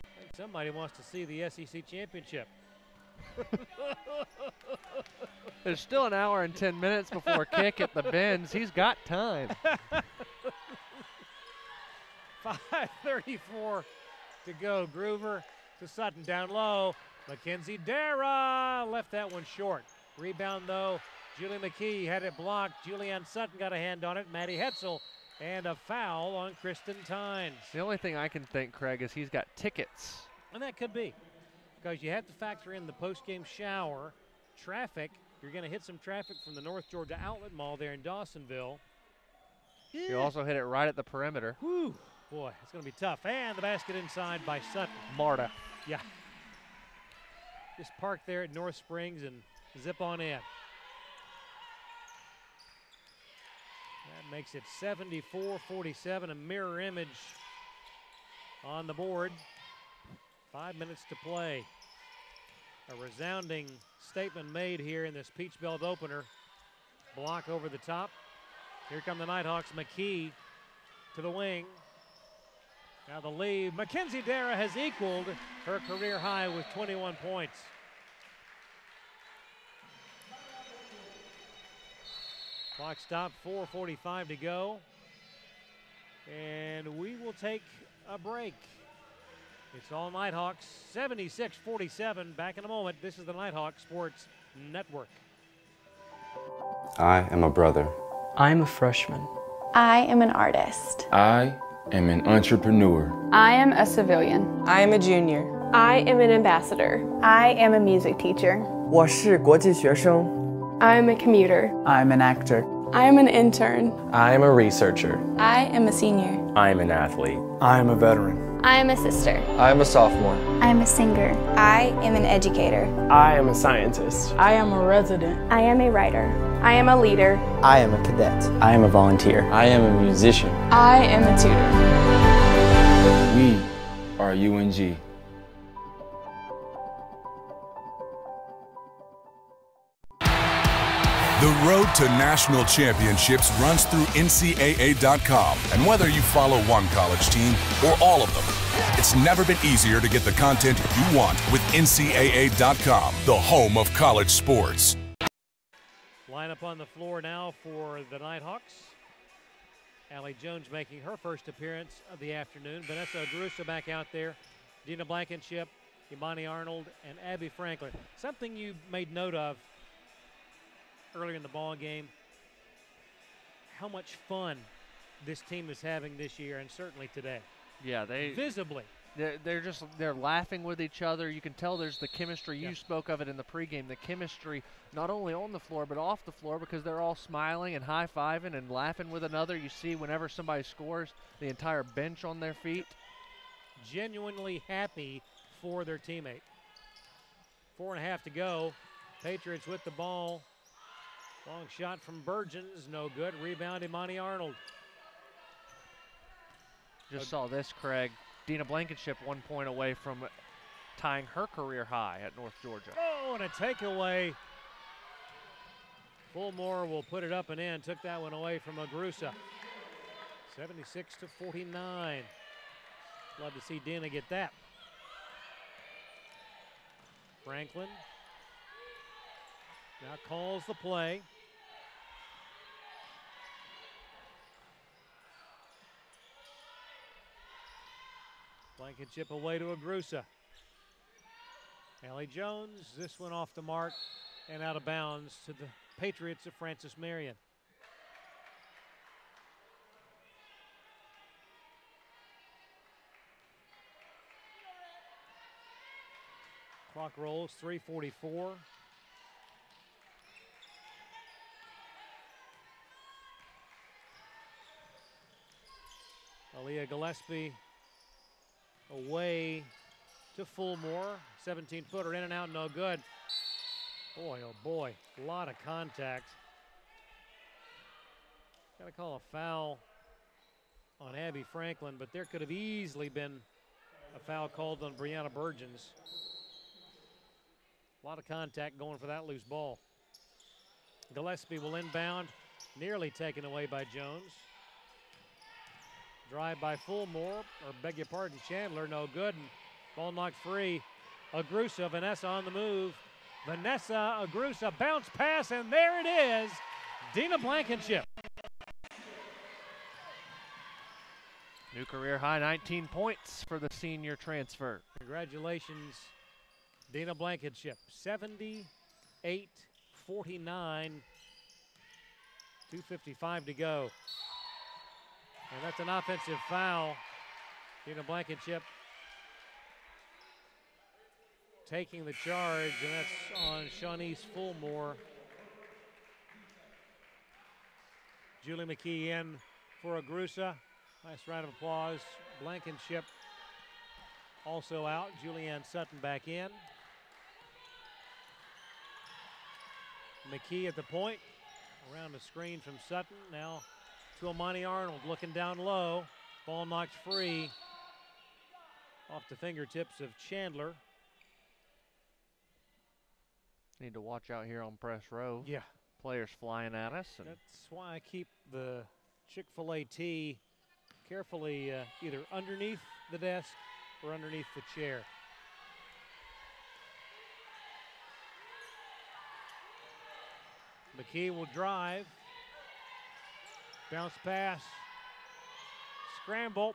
I think somebody wants to see the SEC championship. There's still an hour and 10 minutes before kick at the Benz. He's got time. 5:34 to go. Groover to Sutton down low. Mackenzie Dara left that one short. Rebound though. Julie McKee had it blocked. Julianne Sutton got a hand on it. Maddie Hetzel. And a foul on Kristen Tynes. The only thing I can think, Craig, is he's got tickets. And that could be. Because you have to factor in the post-game shower, traffic. You're going to hit some traffic from the North Georgia Outlet Mall there in Dawsonville. Yeah. You also hit it right at the perimeter. Whew. Boy, it's going to be tough. And the basket inside by Sutton. Marta. Yeah. Just park there at North Springs and zip on in. That makes it 74-47, a mirror image on the board. 5 minutes to play. A resounding statement made here in this Peach Belt opener. Block over the top. Here come the Nighthawks. McKee to the wing. Now the lead. Mackenzie Dara has equaled her career high with 21 points. Clock stopped, 4:45 to go. And we will take a break. It's all Nighthawks, 76-47. Back in a moment. This is the Nighthawk Sports Network. I am a brother. I'm a freshman. I am an artist. I am an entrepreneur. I am a civilian. I am a junior. I am an ambassador. I am a music teacher. 我是国际学生. I am a commuter. I'm an actor. I am an intern. I am a researcher. I am a senior. I am an athlete. I am a veteran. I am a sister. I am a sophomore. I am a singer. I am an educator. I am a scientist. I am a resident. I am a writer. I am a leader. I am a cadet. I am a volunteer. I am a musician. I am a tutor. We are UNG. The road to national championships runs through NCAA.com. And whether you follow one college team or all of them, it's never been easier to get the content you want with NCAA.com, the home of college sports. Line up on the floor now for the Nighthawks. Allie Jones making her first appearance of the afternoon. Vanessa Agrusa back out there. Dina Blankenship, Imani Arnold, and Abby Franklin. Something you made note of earlier in the ball game, how much fun this team is having this year, and certainly today. Yeah, they visibly. They're laughing with each other. You can tell there's the chemistry. You spoke of it in the pregame, the chemistry not only on the floor but off the floor, because they're all smiling and high-fiving and laughing with another. You see whenever somebody scores, the entire bench on their feet. Genuinely happy for their teammate. 4.5 to go. Patriots with the ball. Long shot from Burgeons, no good. Rebound, Imani Arnold. Just saw this, Craig. Dina Blankenship 1 point away from tying her career high at North Georgia. Oh, and a takeaway. Fulmore will put it up and in. Took that one away from Agrusa. 76-49. Love to see Dina get that. Franklin now calls the play. Blankenship away to Agrusa. Allie Jones, this one off the mark and out of bounds to the Patriots of Francis Marion. Clock rolls, 3:44. Aaliyah Gillespie away to Fulmore. 17-footer in and out, no good. Boy, oh boy, a lot of contact. Got to call a foul on Abby Franklin, but there could have easily been a foul called on Brianna Burgeons. A lot of contact going for that loose ball. Gillespie will inbound, nearly taken away by Jones. Drive by Fulmore, or beg your pardon, Chandler, no good. And ball knocked free. Agrusa, Vanessa on the move. Vanessa Agrusa, bounce pass, and there it is. Dina Blankenship. New career high, 19 points for the senior transfer. Congratulations, Dina Blankenship. 78-49, 2:55 to go. And that's an offensive foul. Dina Blankenship taking the charge, and that's on Shawnice Fulmore. Julie McKee in for Agrusa. Nice round of applause. Blankenship also out. Julianne Sutton back in. McKee at the point. Around the screen from Sutton. Now to Imani Arnold looking down low. Ball knocked free off the fingertips of Chandler. Need to watch out here on press row. Yeah. Players flying at us. And that's why I keep the Chick-fil-A tee carefully either underneath the desk or underneath the chair. McKee will drive. Bounce pass. Scramble.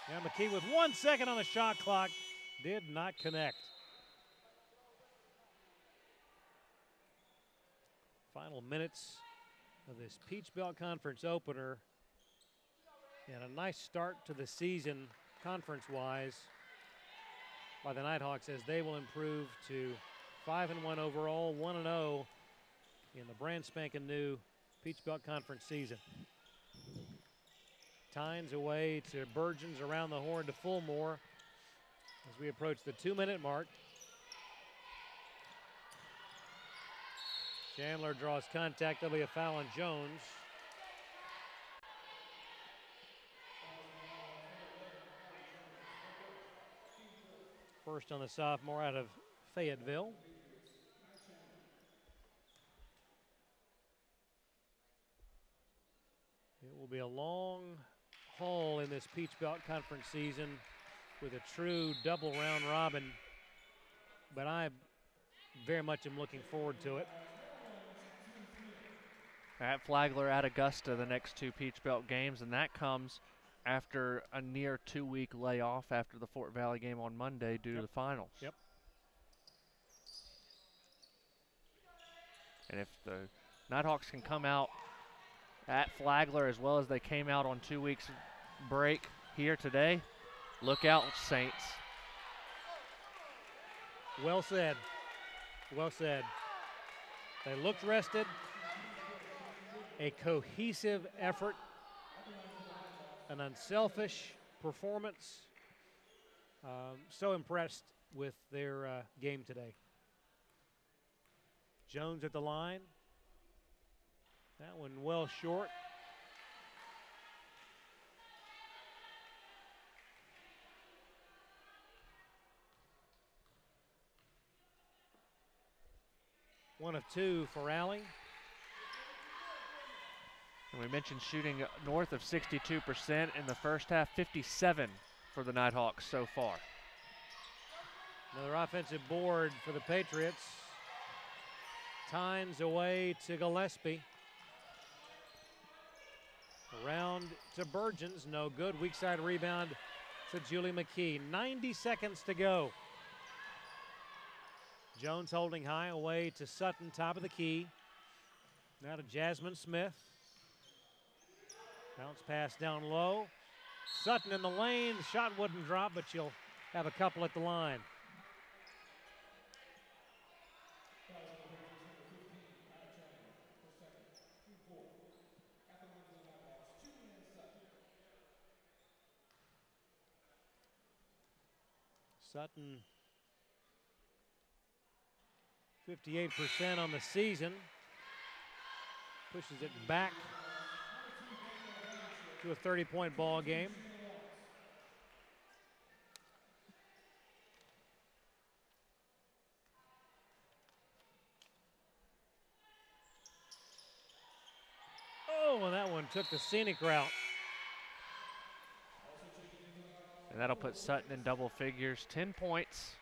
Now McKee with 1 second on the shot clock. Did not connect. Final minutes of this Peach Belt Conference opener. And a nice start to the season conference-wise by the Nighthawks as they will improve to 5-1 overall, 1-0 in the brand spanking new Peach Belt Conference season. Tynes away to Burgeons, around the horn to Fulmore as we approach the 2-minute mark. Chandler draws contact. There'll be a foul on Jones. First on the sophomore out of Fayetteville. It will be a long haul in this Peach Belt Conference season with a true double round robin, but I very much am looking forward to it. At Flagler, at Augusta, the next two Peach Belt games, and that comes after a near 2-week layoff after the Fort Valley game on Monday due to the finals. Yep. And if the Nighthawks can come out at Flagler as well as they came out on 2 weeks break here today, look out, Saints. Well said. Well said. They looked rested. A cohesive effort, an unselfish performance. So impressed with their game today. Jones at the line. That one well short. One of two for Alley. And we mentioned shooting north of 62% in the first half, 57 for the Nighthawks so far. Another offensive board for the Patriots. Tynes away to Gillespie. Around to Burgeons, no good. Weak side rebound to Julie McKee. 90 seconds to go. Jones holding high, away to Sutton, top of the key. Now to Jasmine Smith. Bounce pass down low. Sutton in the lane. The shot wouldn't drop, but she'll have a couple at the line. Sutton 58% on the season. Pushes it back to a 30-point ball game. Oh, and that one took the scenic route. And that'll put Sutton in double figures. 10 points.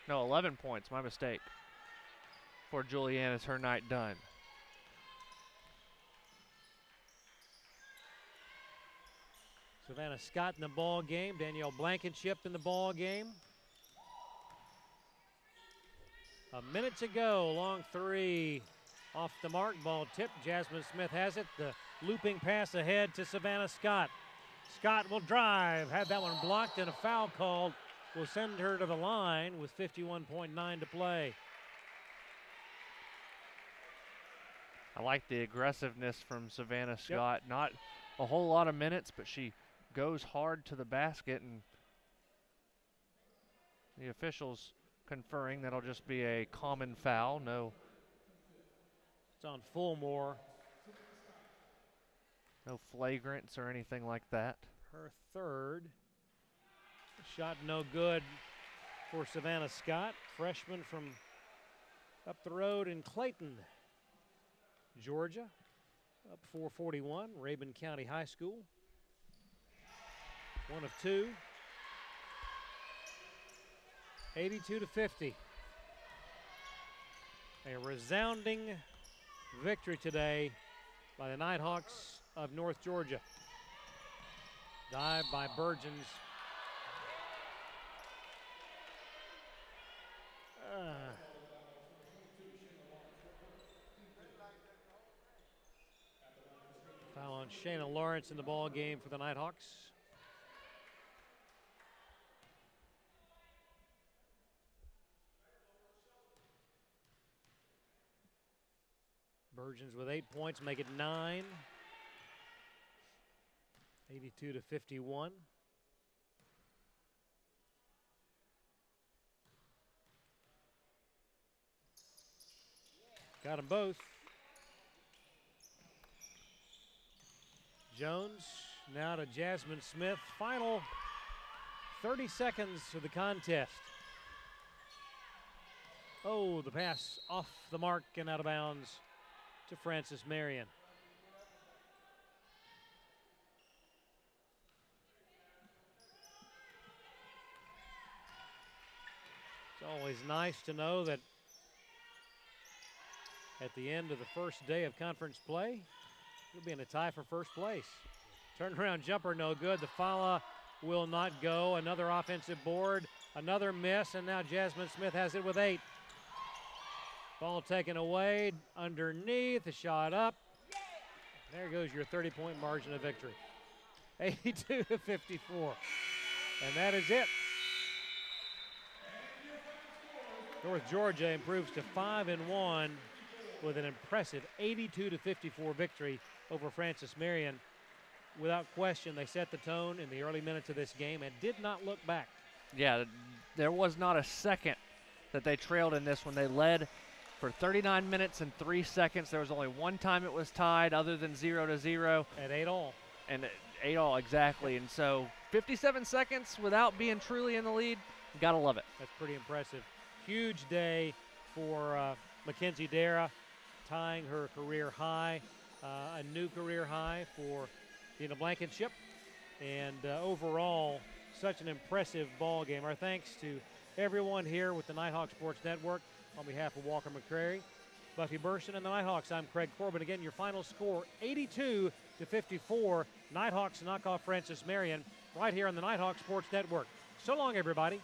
No, 11 points. My mistake. For Julianne is her night done. Savannah Scott in the ball game. Danielle Blankenship in the ball game. A minute to go. Long three off the mark. Ball tipped. Jasmine Smith has it. The looping pass ahead to Savannah Scott. Scott will drive. Had that one blocked, and a foul called will send her to the line with 51.9 to play. I like the aggressiveness from Savannah Scott. Yep. Not a whole lot of minutes, but she goes hard to the basket, and the officials conferring that'll just be a common foul. No. It's on Fulmore. No flagrants or anything like that. Her third. Shot no good for Savannah Scott, freshman from Up the road in Clayton, Georgia, up 441, Rabun County High School. 1 of 2. 82-50. A resounding victory today by the Nighthawks of North Georgia. Dive by Burgeons. Foul on Shayna Lawrence in the ball game for the Nighthawks. Burgeons with 8 points, make it 9. 82-51. Got them both. Jones now to Jasmine Smith. Final 30 seconds of the contest. Oh, the pass off the mark and out of bounds to Frances Marion. It's always nice to know that at the end of the first day of conference play, you'll be in a tie for first place. Turnaround jumper, no good. The foul will not go. Another offensive board, another miss, and now Jasmine Smith has it with 8. Ball taken away, underneath, a shot up. There goes your 30-point margin of victory. 82-54. And that is it. North Georgia improves to 5-1 with an impressive 82-54 victory over Frances Marion. Without question, they set the tone in the early minutes of this game and did not look back. Yeah, there was not a second that they trailed in this when they led for 39 minutes and 3 seconds. There was only one time it was tied other than 0-0. At 8-all. And 8-all, exactly. And so 57 seconds without being truly in the lead, you gotta love it. That's pretty impressive. Huge day for Mackenzie Dara, tying her career high, a new career high for Dina Blankenship. And overall, such an impressive ball game. Our thanks to everyone here with the Nighthawk Sports Network. On behalf of Walker McCrary, Buffy Burson, and the Nighthawks, I'm Craig Corbin. Again, your final score, 82-54. Nighthawks knock off Frances Marion right here on the Nighthawk Sports Network. So long, everybody.